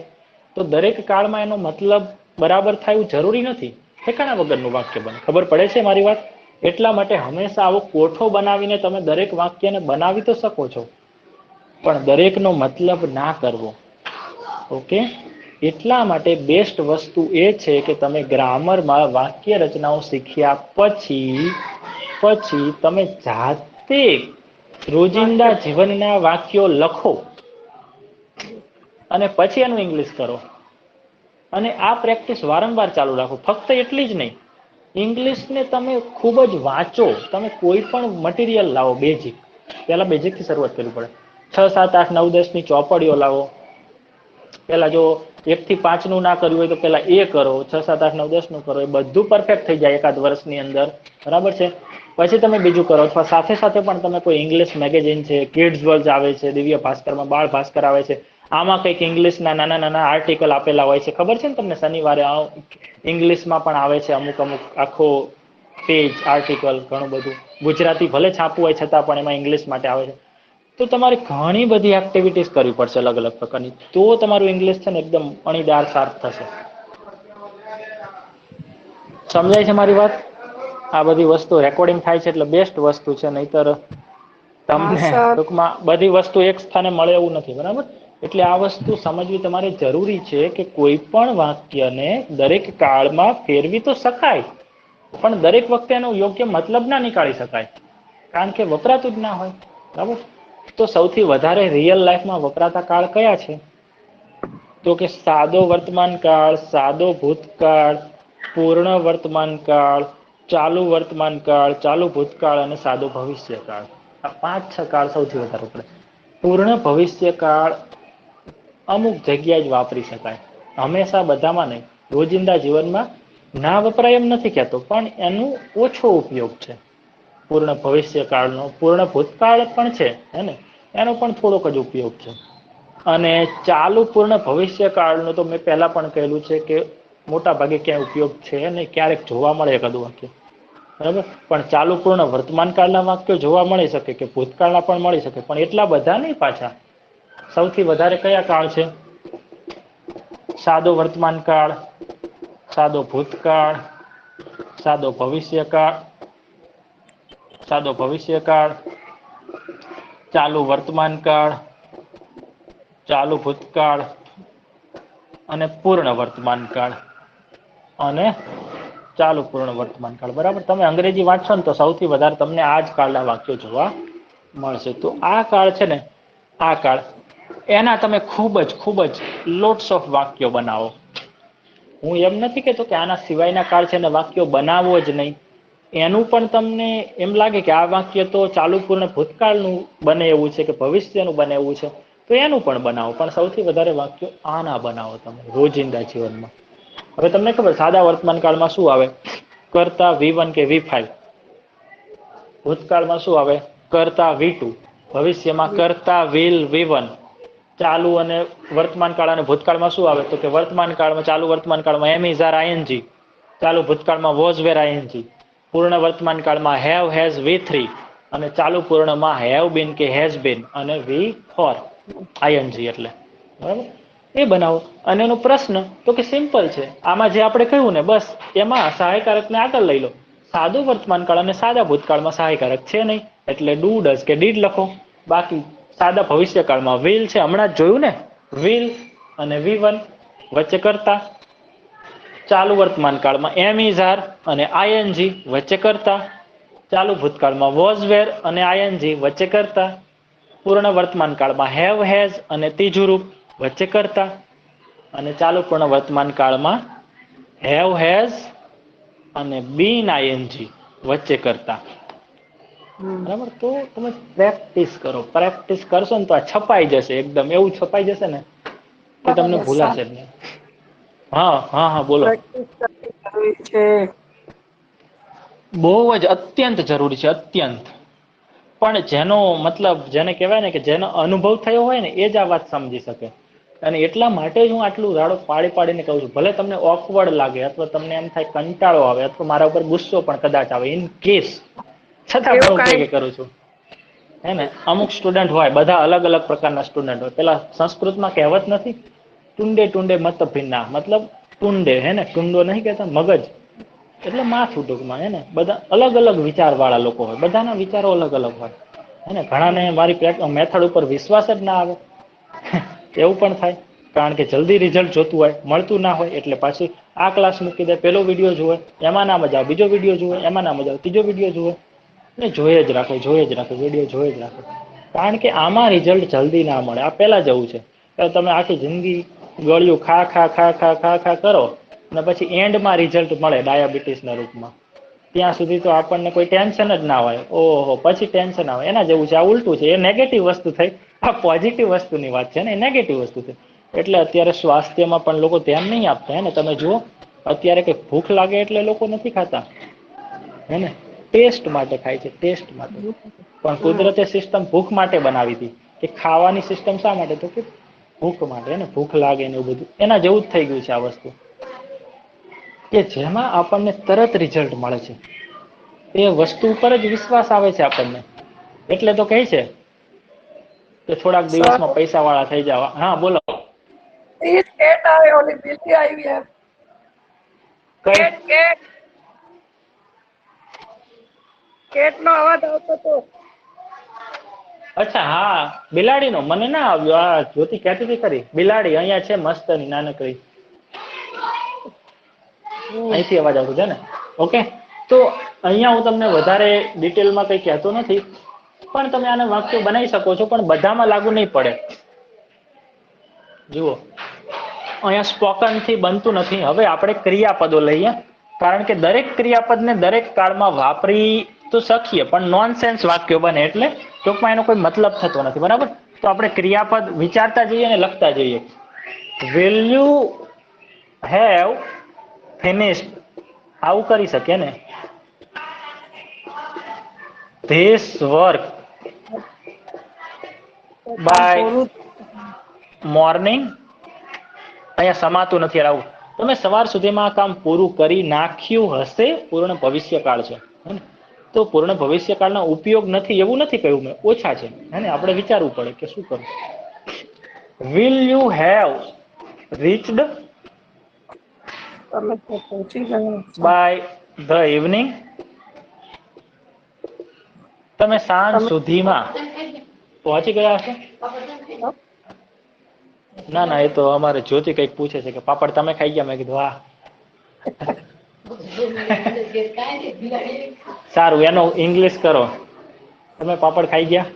તો દરેક કાળમાં એનો મતલબ બરાબર થાય એવું જરૂરી નથી. ઠેકાણા વગરનું વાક્ય બને. ખબર પડે છે મારી વાત? એટલા માટે હંમેશા આવો કોઠો બનાવીને તમે દરેક વાક્યને બનાવી તો શકો છો, પણ દરેકનો મતલબ ના કરવો. ઓકે, એટલા માટે બેસ્ટ વસ્તુ એ છે કે તમે ગ્રામરમાં વાક્ય રચનાઓ શીખ્યા પછી તમે જાતે રોજિંદા વાક્ય જીવનના વાક્યો લખો અને પછી એનું ઇંગ્લિશ કરો. અને આ પ્રેક્ટિસ વારંવાર ચાલુ રાખો. ફક્ત એટલી જ નહીં, ઇંગ્લિશને તમે ખૂબ જ વાંચો. તમે કોઈ પણ મટીરિયલ લાવો બેઝિક, પહેલા બેઝિકથી શરૂઆત કરવી પડે. 6, 7, 8, 9, 10 ની ચોપડીઓ લાવો. પહેલા જો 1 થી 5 નું ના કર્યું હોય તો પહેલા એ કરો, 6, 7, 8, 9, 10 નું કરો. એ બધું પરફેક્ટ થઈ જાય એકાદ વર્ષની અંદર, બરાબર છે? પછી તમે બીજું કરો. અથવા સાથે સાથે પણ તમે કોઈ ઇંગ્લિશ મેગેઝિન છે, કિડ્સ વર્લ્ડ આવે છે, દિવ્ય ભાસ્કરમાં બાળ ભાસ્કર આવે છે, આમાં કંઈક ઇંગ્લિશના નાના નાના આર્ટિકલ આપેલા હોય છે. ખબર છે ને તમને? શનિવારે ઇંગ્લિશમાં પણ આવે છે અમુક આખો પેજ આર્ટિકલ, ઘણું બધું. ગુજરાતી ભલે છાપવું હોય છતાં પણ એમાં ઇંગ્લિશ માટે આવે છે. તો તમારે ઘણી બધી એક્ટિવિટીઝ કરવી પડશે અલગ અલગ પ્રકારની, તો તમારું ઇંગ્લિશ છે ને એકદમ અણીદાર શાર્પ થશે. સમજાય છે મારી વાત? આ બધી વસ્તુ રેકોર્ડિંગ થાય છે એટલે બેસ્ટ વસ્તુ છે, નહીતર હા તમને સર. ટૂંકમાં બધી વસ્તુ એક સ્થાને મળે એવું નથી, બરાબર? એટલે આ વસ્તુ સમજવી તમારે જરૂરી છે કે કોઈ પણ વાક્યને દરેક કાળમાં ફેરવી તો શકાય, પણ દરેક વખતે એનો યોગ્ય મતલબ ના નીકાળી શકાય, કારણ કે વપરાતું જ ના હોય, બરાબર? તો સૌથી વધારે રિયલ લાઈફમાં વપરાતા કાળ કયા છે? તો કે સાદો વર્તમાન કાળ, સાદો ભૂતકાળ, પૂર્ણ વર્તમાન કાળ, ચાલુ વર્તમાન કાળ, ચાલુ ભૂતકાળ અને સાદો ભવિષ્ય કાળ. આ 5-6 કાળ સૌથી વધારે વપરાય. પૂર્ણ ભવિષ્ય કાળ અમુક જગ્યાએ જ વાપરી શકાય, હંમેશા બધામાં નહીં. રોજિંદા જીવનમાં ના વપરાય એમ નથી કહેતો, પણ એનું ઓછો ઉપયોગ છે પૂર્ણ ભવિષ્ય કાળનો. પૂર્ણ ભૂતકાળ પણ છે હે ને, એનો પણ થોડોક જ ઉપયોગ છે. અને ચાલુ પૂર્ણ ભવિષ્ય કાળનો તો મેં પહેલા પણ કહેલું છે કે મોટા ભાગે ક્યાંય ઉપયોગ છે નહીં, ક્યારેક જોવા મળે એકાદું વાક્ય, બરાબર? પણ ચાલુ પૂર્ણ વર્તમાન કાળના વાક્યો જોવા મળી શકે, કે ભૂતકાળના પણ મળી શકે, પણ એટલા બધા નહીં પાછા. સૌથી વધારે કયા કાળ છે? સાદો વર્તમાન કાળ, સાદો ભૂતકાળ, સાદો ભવિષ્યકાળ, સાદો ભવિષ્યકાળ, ચાલુ વર્તમાન કાળ, ચાલુ ભૂતકાળ અને પૂર્ણ વર્તમાન કાળ અને ચાલુ પૂર્ણ વર્તમાન કાળ, બરાબર? તમે અંગ્રેજી વાંચશો ને તો સૌથી વધારે તમને આ જ કાળના વાક્યો જોવા મળશે. તો આ કાળ છે ને, આ કાળ એના તમે ખૂબ જ લોટ્સ ઓફ વાક્યો બનાવો. હું એમ નથી કહેતો કે આના સિવાયના કાળ છે ને વાક્યો બનાવવો જ નહીં. એનું પણ તમને એમ લાગે કે આ વાક્ય તો ચાલુ પૂર્ણ ભૂતકાળનું બને એવું છે કે ભવિષ્યનું બને એવું છે, તો એનું પણ બનાવો. પણ સૌથી વધારે વાક્યો આના બનાવો તમે રોજિંદા જીવનમાં. હવે તમને ખબર સાદા વર્તમાન કાળમાં શું આવે? કર્તા V1 કે V5. ભૂતકાળમાં શું આવે? કર્તા V2. ભવિષ્યમાં કર્તા વિલ V1. ચાલુ અને વર્તમાન કાળ અને ભૂતકાળમાં શું આવે? તો કે વર્તમાન કાળમાં, ચાલુ વર્તમાન કાળમાં એમ ઇઝ આર ING, ચાલુ ભૂતકાળમાં વોઝ વેર ING, પૂર્ણ વર્તમાન કાળમાં હેવ હેઝ V3 અને ચાલુ પૂર્ણમાં હેવ બીન કે હેઝ બીન અને V4 ING. એટલે બરાબર એ બનાવો. અને એનો પ્રશ્ન તો કે સિમ્પલ છે, આમાં જે આપણે કહ્યું ને બસ એમાં સહાયકારકને આગળ લઈ લો. સાદું વર્તમાન કાળ અને સાદા ભૂતકાળમાં સહાયકારક છે નહીં, એટલે ડુ ડઝ કે ડીડ લખો. બાકી સાદા ભવિષ્યકાળમાં વિલ છે, હમણાં જ જોયું ને, વિલ અને V1 વચ્ચે કરતા. ચાલુ વર્તમાન કાળમાં એમ ઇઝ આર અને ING વચ્ચે કરતા. ચાલુ ભૂતકાળમાં વોઝ વેર અને ING વચ્ચે કરતા. પૂર્ણ વર્તમાન કાળમાં હેવ હેઝ અને ત્રીજું રૂપ વચ્ચે કરતા. અને ચાલુ પૂર્ણ વર્તમાન કાળમાં હેવ હેઝ અને બીન ING વચ્ચે કરતા. બરાબર? તો તમે પ્રેક્ટિસ કરો. પ્રેક્ટિસ કરશો ને તો આ છપાઈ જશે, એકદમ એવું છપાઈ જશે ને કે તમને બરાબર સર. ભૂલાશે જ નહીં. હા હા હા, બોલો. પ્રેક્ટિસ કરવી જરૂરી છે. બહુ જ અત્યંત જરૂરી છે, અત્યંત. પણ જેનો મતલબ જેને કહેવાય ને કે જેનો અનુભવ થયો હોય ને એ જ આ વાત સમજી શકે. અને એટલા માટે જ હું આટલું રાડો પાડી પાડીને કહું છું. ભલે તમને ઓકવર્ડ લાગે અથવા તમને એમ થાય કંટાળો આવે અથવા મારા ઉપર ગુસ્સો પણ કદાચ આવે ઇન કેસ, છતાં પણ એવું હું કાંઈ કરું છું. હે ને અમુક સ્ટુડન્ટ હોય, બધા અલગ અલગ પ્રકારના સ્ટુડન્ટ હોય. પેલા સંસ્કૃતમાં કહેવત નથી, ટુંડે ટુંડે મત ભિન્ના, મતલબ ટુંડે હે ને, ટુંડો નહીં કહેતા, મગજ એટલે માથું ટૂંકમાં. હે ને બધા અલગ અલગ વિચાર વાળા લોકો હોય, બધાના વિચારો અલગ અલગ હોય. હે ને ઘણાને મારી મેથડ ઉપર વિશ્વાસ જ ના આવે, એવું પણ થાય. કારણ કે જલ્દી રિઝલ્ટ જોતું હોય, મળતું ના હોય, એટલે પાછી આ ક્લાસ મૂકી દે, પેલો વિડીયો જુએ, એમાં ના મજા આવે, બીજો વિડીયો જુએ, એમાં ના મજા આવે, ત્રીજો વિડીયો જુએ, ને જોઈ જ રાખે, વિડીયો જોઈ જ રાખે. કારણ કે આમાં રિઝલ્ટ જલ્દી ના મળે. આ પેલા જવું છે તમે આખી જિંદગી ગળ્યું ખા ખા ખા ખા ખા ખા કરો અને પછી એન્ડમાં રિઝલ્ટ મળે ડાયાબિટીસના રૂપમાં. ત્યાં સુધી તો આપણને કોઈ ટેન્શન જ ના હોય. ઓહો, પછી ટેન્શન આવે. એના જેવું છે. આ ઉલટું છે. એ નેગેટિવ વસ્તુ થઈ. આ પોઝિટિવ વસ્તુની વાત છે ને, એ નેગેટિવ વસ્તુ છે. એટલે અત્યારે સ્વાસ્થ્યમાં પણ લોકો ધ્યાન નહીં આપતા. હે ને તમે જુઓ, અત્યારે કઈ ભૂખ લાગે એટલે લોકો નથી ખાતા. હે ને ટેસ્ટ માટે ખાય છે, ટેસ્ટ માટે. પણ કુદરતે સિસ્ટમ ભૂખ માટે બનાવી હતી. કે ખાવાની સિસ્ટમ શા માટે? તો કે ભૂખ માટે. ને ભૂખ લાગે ને એવું બધું એના જેવું જ થઈ ગયું છે આ વસ્તુ, કે જેમાં આપણને તરત રિઝલ્ટ મળે છે. એ વસ્તુ ઉપર જ વિશ્વાસ આવે છે આપણને. એટલે તો કહે છે કે થોડાક સર દિવસમાં પૈસા વાળા થઈ જવા. હા બોલો. એ કેટ આવે, ઓલી બિલ્લી આવી એમ. કઈ કેટ કેટ નો અવાજ આવતો હતો. અચ્છા, હા બિલાડીનો મને ના આવ્યો. આ જ્યોતિ કહેતી હતી ખરી, બિલાડી અહીંયા છે મસ્ત ની નાનકડી. અહીંથી અવાજ આવતો છે ને. ઓકે, તો અહીંયા હું તમને વધારે ડિટેલમાં કઈ કહેતો નથી, પણ તમે આને વાક્ય બનાવી શકો છો, પણ બધામાં લાગુ નહીં પડે. જુઓ, અહીંયા સ્પોકન થી બનતું નથી. હવે આપણે ક્રિયાપદો લઈએ, કારણ કે દરેક ક્રિયાપદને દરેક કાળમાં વાપરી તો શકીએ, પણ નોનસેન્સ વાક્યો બને. એટલે ટૂંકમાં એનો કોઈ મતલબ થતો નથી. બરાબર? તો આપણે ક્રિયાપદ વિચારતા જઈએ અને લખતા જઈએ. વિલ યુ હેવ ફિનિશ્ડ, આવું કરી શકે ને. ધીસ વર્ક કામ બાય પૂરું. મોર્નિંગ. અહીંયા સમાતું નથી. આવું તમે સવાર સુધીમાં કામ પૂરું કરી નાખ્યું હશે. પૂર્ણ ભવિષ્ય કાળ છે. તો પૂર્ણ ભવિષ્યકાળના ઉપયોગ નથી એવું નથી કહ્યું મેં, ઓછા છે. હે ને આપણે વિચારવું પડે કે શું કરું. વિલ યુ હેવ રીચડ તમે તો પહોંચી ગયા છો. બાય ધ ઇવનિંગ, તમે સાંજ તમે સુધીમાં પહોંચી ગયા હશો. ના ના, એ તો અમારે જ્યોતિ કઈક પૂછે છે કે પાપડ તમે ખાઈ ગયા. મેં કીધું હા. સારું, એનો ઇંગ્લિશ કરો. તમે પાપડ ખાઈ ગયા.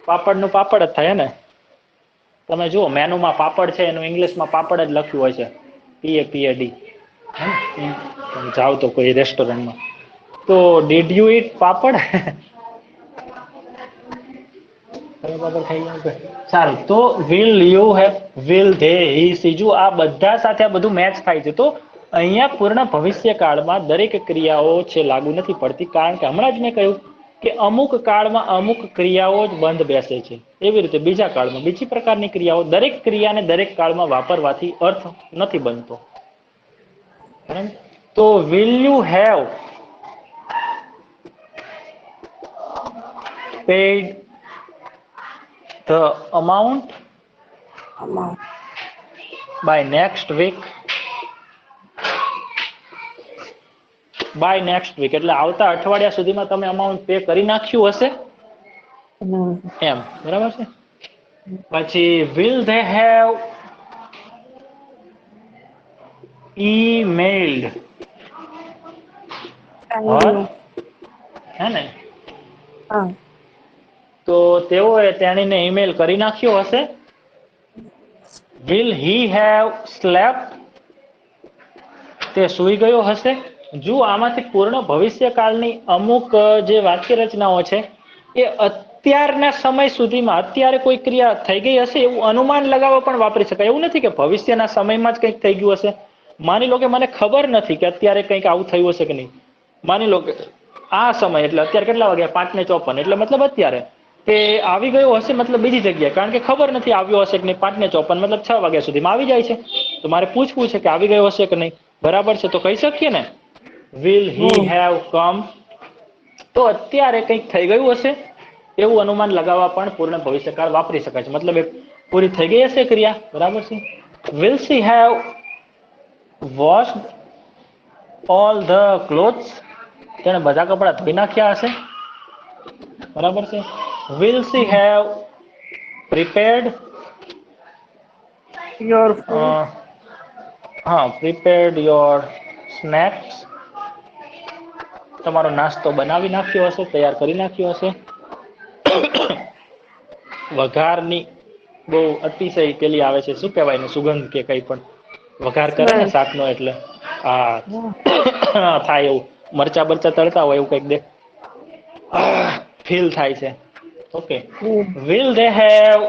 પાપડ નું પાપડ જ થાય ને. તમે જુઓ મેનુમાં પાપડ છે, એનું ઇંગ્લિશમાં પાપડ જ લખ્યું હોય છે, PAPAD. જાવ તો કોઈ રેસ્ટોરન્ટમાં તો ડીડ યુ ઈટ પાપડ. સારું, તો will you have, will they, he, સીજુ, આ બધા સાથે આ બધું મેચ થાય છે. તો અહીંયા પૂર્ણ ભવિષ્ય કાળમાં દરેક ક્રિયાઓ છે લાગુ નથી પડતી, કારણ કે હમણાં જ મેં કહ્યું કે અમુક કાળમાં અમુક ક્રિયાઓ જ બંધ બેસે છે. એવી રીતે બીજા કાળમાં બીજી પ્રકારની ક્રિયાઓ, દરેક ક્રિયાને દરેક કાળમાં વાપરવાથી અર્થ નથી બનતો. તો will you have paid the amount આમાં by next week. By next week એટલે આવતા અઠવાડિયા સુધીમાં તમે અમાઉન્ટ પે કરી નાખ્યું હશે એમ. બરાબર છે. પછી will they have emailed her, હે ને, હા, તો તેઓએ તેણીને ઈમેલ કરી નાખ્યો હશે. will he have slept, તે સૂઈ ગયો હશે. જો આમાંથી પૂર્ણ ભવિષ્યકાળની અમુક જે વાક્ય રચનાઓ છે એ અત્યારના સમય સુધીમાં અત્યારે કોઈ ક્રિયા થઈ ગઈ હશે એવું અનુમાન લગાવવા પણ વાપરી શકાય. એવું નથી કે ભવિષ્યના સમયમાં જ કંઈક થઈ ગયું હશે. માની લો કે મને ખબર નથી કે અત્યારે કંઈક આવું થયું હશે કે નહીં, માની લો કે આ સમય એટલે અત્યારે કેટલા વાગ્યા 5:54 એટલે મતલબ અત્યારે કે આવી ગયો હશે મતલબ બીજી જગ્યાએ, કારણ કે ખબર નથી આવ્યો હશે કે નહીં. 5:54 મતલબ 6 વાગ્યા સુધીમાં આવી જાય છે. તો મારે પૂછવું છે કે આવી ગયો હશે કે નહીં. બરાબર છે, તો કહી શકીએ ને વિલ હી હેવ કમ. તો અત્યારે કંઈક થઈ ગયું હશે એવું અનુમાન લગાવવા પણ પૂર્ણ ભવિષ્યકાળ વાપરી શકાય છે. મતલબ એ પૂરી થઈ ગઈ હશે ક્રિયા. બરાબર છે. Will she have washed all the clothes. તેને બધા કપડા ધોઈ નાખ્યા હશે. બરાબર છે. Will she have prepared your food. હા, પ્રિપેર્ડ યોર સ્નેક્સ. તમારો નાસ્તો બનાવી નાખ્યો હશે, તૈયાર કરી નાખ્યો હશે. વઘારની બહુ અતિશય પેલી આવે છે, શું કહેવાય ને, સુગંધ કે કઈ પણ વઘાર કરે ને શાકનો, એટલે હા થાય એવું. મરચા બરચા તળતા હોય એવું કઈક દે ફીલ થાય છે. Okay. Will they have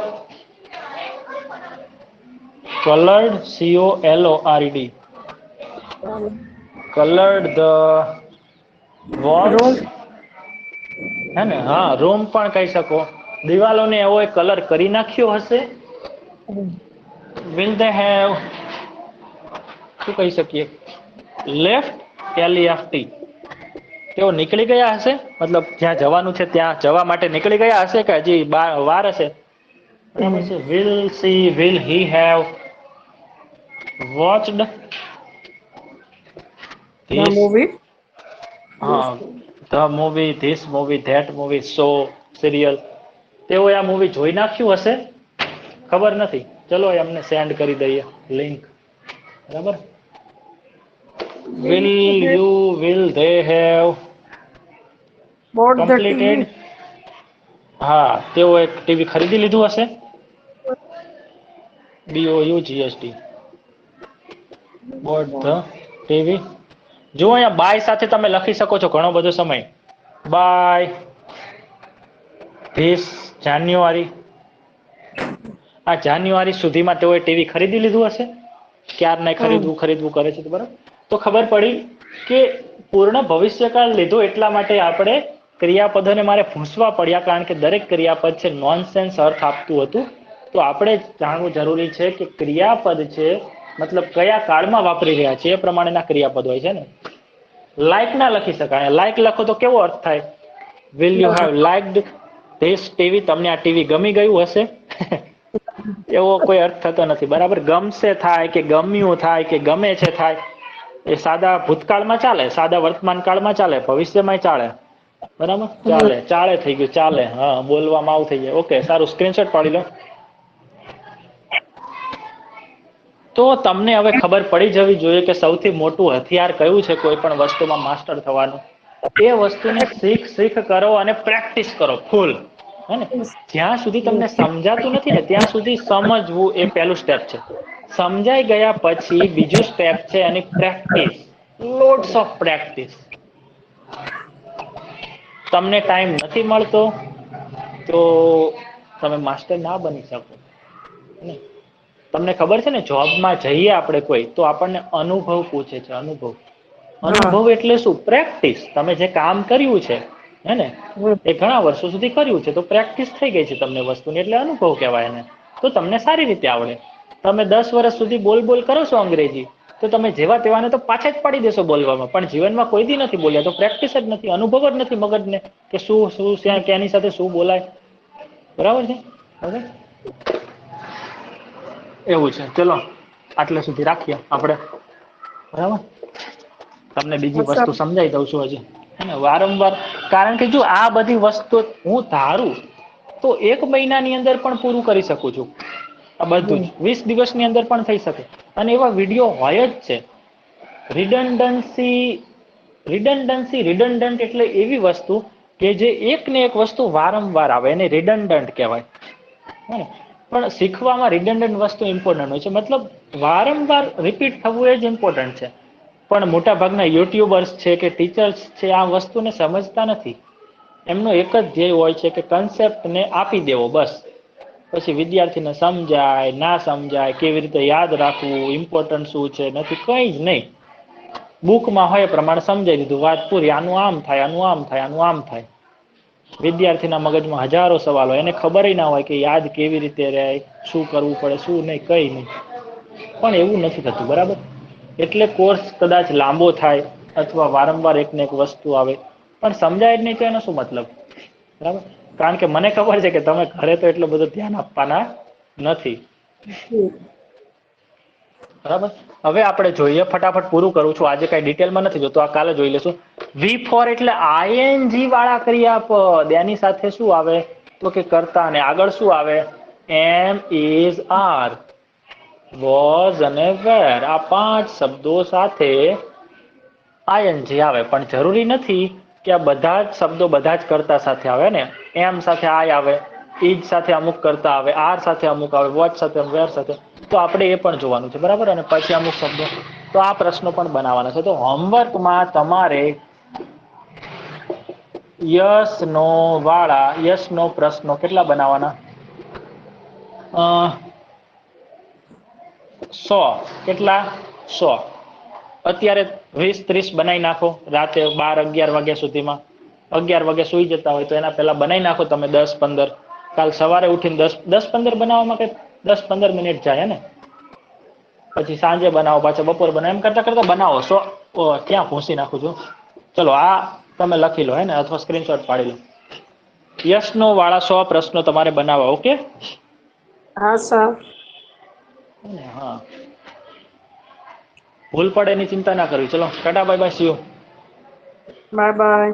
colored COLORED colored the walls. હે ને? હા, રૂમ પણ કહી શકો. દિવાલોને એવો કલર કરી નાખ્યો હશે. વિલ દે હેવ શું કહી શકીએ, લેફ્ટ LEFT. તેઓ નીકળી ગયા હશે, મતલબ જ્યાં જવાનું છે ત્યાં જવા માટે નીકળી ગયા હશે કે હજી વાર હશે. બરાબર છે. Will he have watched The movie. હા, the movie, this movie, that movie, show, serial. તેઓએ આ મૂવી જોઈ નાખ્યું હશે. ખબર નથી, ચલો એમને સેન્ડ કરી દઈએ લિંક. બરાબર. Will they have Bought the completed. TV. હા, તેઓ એક ટીવી ખરીદી લીધું હશે. BOUGST boat the TV. જો અહીંયા બાય સાથે તમે લખી શકો છો ઘણો બધો સમય. બાય ધીસ જાન્યુઆરી. આ જાન્યુઆરી સુધીમાં તેઓએ ટીવી ખરીદી લીધું હશે. ક્યાર નહીં ખરીદવું કરે છે. બરાબર. તો ખબર પડી કે પૂર્ણ ભવિષ્યકાળ લીધો એટલા માટે આપણે ક્રિયાપદોને મારે ભૂંસવા પડ્યા, કારણ કે દરેક ક્રિયાપદ છે નોનસેન્સ અર્થ આપતું હતું. તો આપણે જાણવું જરૂરી છે કે ક્રિયાપદ છે મતલબ કયા કાળમાં વાપરી રહ્યા છે એ પ્રમાણેના ક્રિયાપદ હોય છે ને. લાઈક ના લખી શકાય. લાઈક લખો તો કેવો અર્થ થાય? Will you have લાઇક્ડ this TV. તમને આ ટીવી ગમી ગયું હશે એવો કોઈ અર્થ થતો નથી. બરાબર. ગમશે થાય કે ગમ્યું થાય કે ગમે છે થાય એ સાદા ભૂતકાળમાં ચાલે, સાદા વર્તમાન કાળમાં ચાલે, ભવિષ્યમાં ચાલે. બરાબર. ચાલે થઈ ગયું. ચાલે. હા, બોલવામાં આવું થઈ જાય. ઓકે, સારું. સ્ક્રીનશોટ પાડી લો. તો તમને હવે ખબર પડી જવી જોઈએ કે સૌથી મોટું હથિયાર કયું છે કોઈ પણ વસ્તુમાં માસ્ટર થવાનું. એ વસ્તુને શીખ કરો અને પ્રેક્ટિસ કરો ફૂલ. હે ને? જ્યાં સુધી તમને સમજાતું નથી ને ત્યાં સુધી સમજવું એ પહેલું સ્ટેપ છે. સમજાઈ ગયા પછી બીજું સ્ટેપ છે એની પ્રેક્ટિસ. Lots of practice. તમને ટાઈમ નથી મળતો તો તમે માસ્ટર ના બની શકો. તમને ખબર છે ને, જોબમાં જઈએ આપણે કોઈ તો આપણને અનુભવ પૂછે છે. અનુભવ એટલે શું? પ્રેક્ટિસ. તમે જે કામ કર્યું છે હે ને એ ઘણા વર્ષો સુધી કર્યું છે તો પ્રેક્ટિસ થઈ ગઈ છે તમને વસ્તુની, એટલે અનુભવ કહેવાય એને. તો તમને સારી રીતે આવડે. તમે 10 વર્ષ સુધી બોલ કરો છો અંગ્રેજી, તો તમે જેવા તેવાને તો પાછા જ પાડી દેશો બોલવામાં, પણ જીવનમાં કોઈ દી નથી બોલ્યા તો પ્રેક્ટિસ જ નથી, અનુભવ જ નથી મગજને કે શું ક્યાંની સાથે શું બોલાય. બરાબર છે? ઓકે, એવું છે. ચલો આટલે સુધી રાખીએ આપણે. બરાબર. તમને બીજી વસ્તુ સમજાઈ દઉં છું હજી. વારંવાર, કારણ કે જો આ બધી વસ્તુ હું ધારું તો 1 મહિનાની અંદર પણ પૂરું કરી શકું છું. આ બધું જ 20 દિવસની અંદર પણ થઈ શકે. અને એવા વિડીયો હોય જ છે. રિડન્ડન્ટ એટલે એવી વસ્તુ કે જે એક ને એક વસ્તુ વારંવાર આવે એને રિડન્ડન્ટ કહેવાય. પણ શીખવામાં રિડન્ડન્ટ વસ્તુ ઇમ્પોર્ટન્ટ હોય છે. મતલબ વારંવાર રિપીટ થવું એ જ ઇમ્પોર્ટન્ટ છે. પણ મોટા ભાગના યુટ્યુબર્સ છે કે ટીચર્સ છે આ વસ્તુને સમજતા નથી. એમનો એક જ ધ્યેય હોય છે કે કન્સેપ્ટને આપી દેવો બસ. પછી વિદ્યાર્થીને સમજાય ના સમજાય, કેવી રીતે યાદ રાખવું, ઇમ્પોર્ટન્ટ શું છે, નથી, કંઈ જ નહીં. બુકમાં હોય એ પ્રમાણે સમજાવી દીધું, વાત પૂરી. આનું આમ થાય, આનું આમ થાય, આનું આમ થાય. વિદ્યાર્થીના મગજમાં હજારો સવાલો, એને ખબર ના હોય કે યાદ કેવી રીતે રહે, શું કરવું પડે, શું નહીં, કઈ નહીં. પણ એવું નથી થતું, બરાબર. એટલે કોર્સ કદાચ લાંબો થાય અથવા વારંવાર એકને એક વસ્તુ આવે પણ સમજાય જ નહીં તો એનો શું મતલબ, બરાબર. કારણ કે મને ખબર છે કે તમે ઘરે તો એટલું બધું ધ્યાન આપવાના નથી, બરાબર. હવે આપણે જોઈએ, ફટાફટ પૂરું કરું છું, આજે કઈ ડિટેલમાં નથી જોતો, આ કાલે જોઈ લેશું. V4 એટલે આઈએનજી વાળા ક્રિયાપદ, એની સાથે શું આવે તો કે કર્તા, અને આગળ શું આવે, એમ, ઇઝ, આર, વોઝ અને વેર. આ 5 શબ્દો સાથે આઈએનજી આવે. પણ જરૂરી નથી કે આ બધા જ શબ્દો બધા જ કર્તા સાથે આવે ને. એમ સાથે આઈ આવે, ઇઝ સાથે અમુક કર્તા આવે, આર સાથે અમુક આવે, વોઝ સાથે, વેર સાથે. તો આપણે એ પણ જોવાનું છે, બરાબર. અને પછી અમુક શબ્દો, તો આ પ્રશ્નો પણ બનાવવાના છે. તો હોમવર્કમાં તમારે યસ નો વાળા, યસ નો પ્રશ્નો કેટલા બનાવવાના? 100. કેટલા? 100. અત્યારે 20-30 બનાવી નાખો, રાતે 12-11 વાગ્યા સુધીમાં. 11 વાગે સુઈ જતા હોય તો એના પહેલા બનાવી નાખો તમે 10-15. કાલ સવારે ઉઠીને 10-15 બનાવવામાં કે 10-15 મિનિટ જાય ને. પછી સાંજે બનાવો, પાછા બપોર બનાવો, એમ કરતા કરતા બનાવો. 100 ક્યાં ભૂંસી નાખું છું. ચલો આ તમે લખી લો હે ને, અથવા સ્ક્રીનશોટ પાડી લો. યસ નો વાળા 100 પ્રશ્નો તમારે બનાવવા. ઓકે? હા સર. હા, ભૂલ પડે એની ચિંતા ના કરવી. ચલો Tata, bye bye, C you. Bye bye.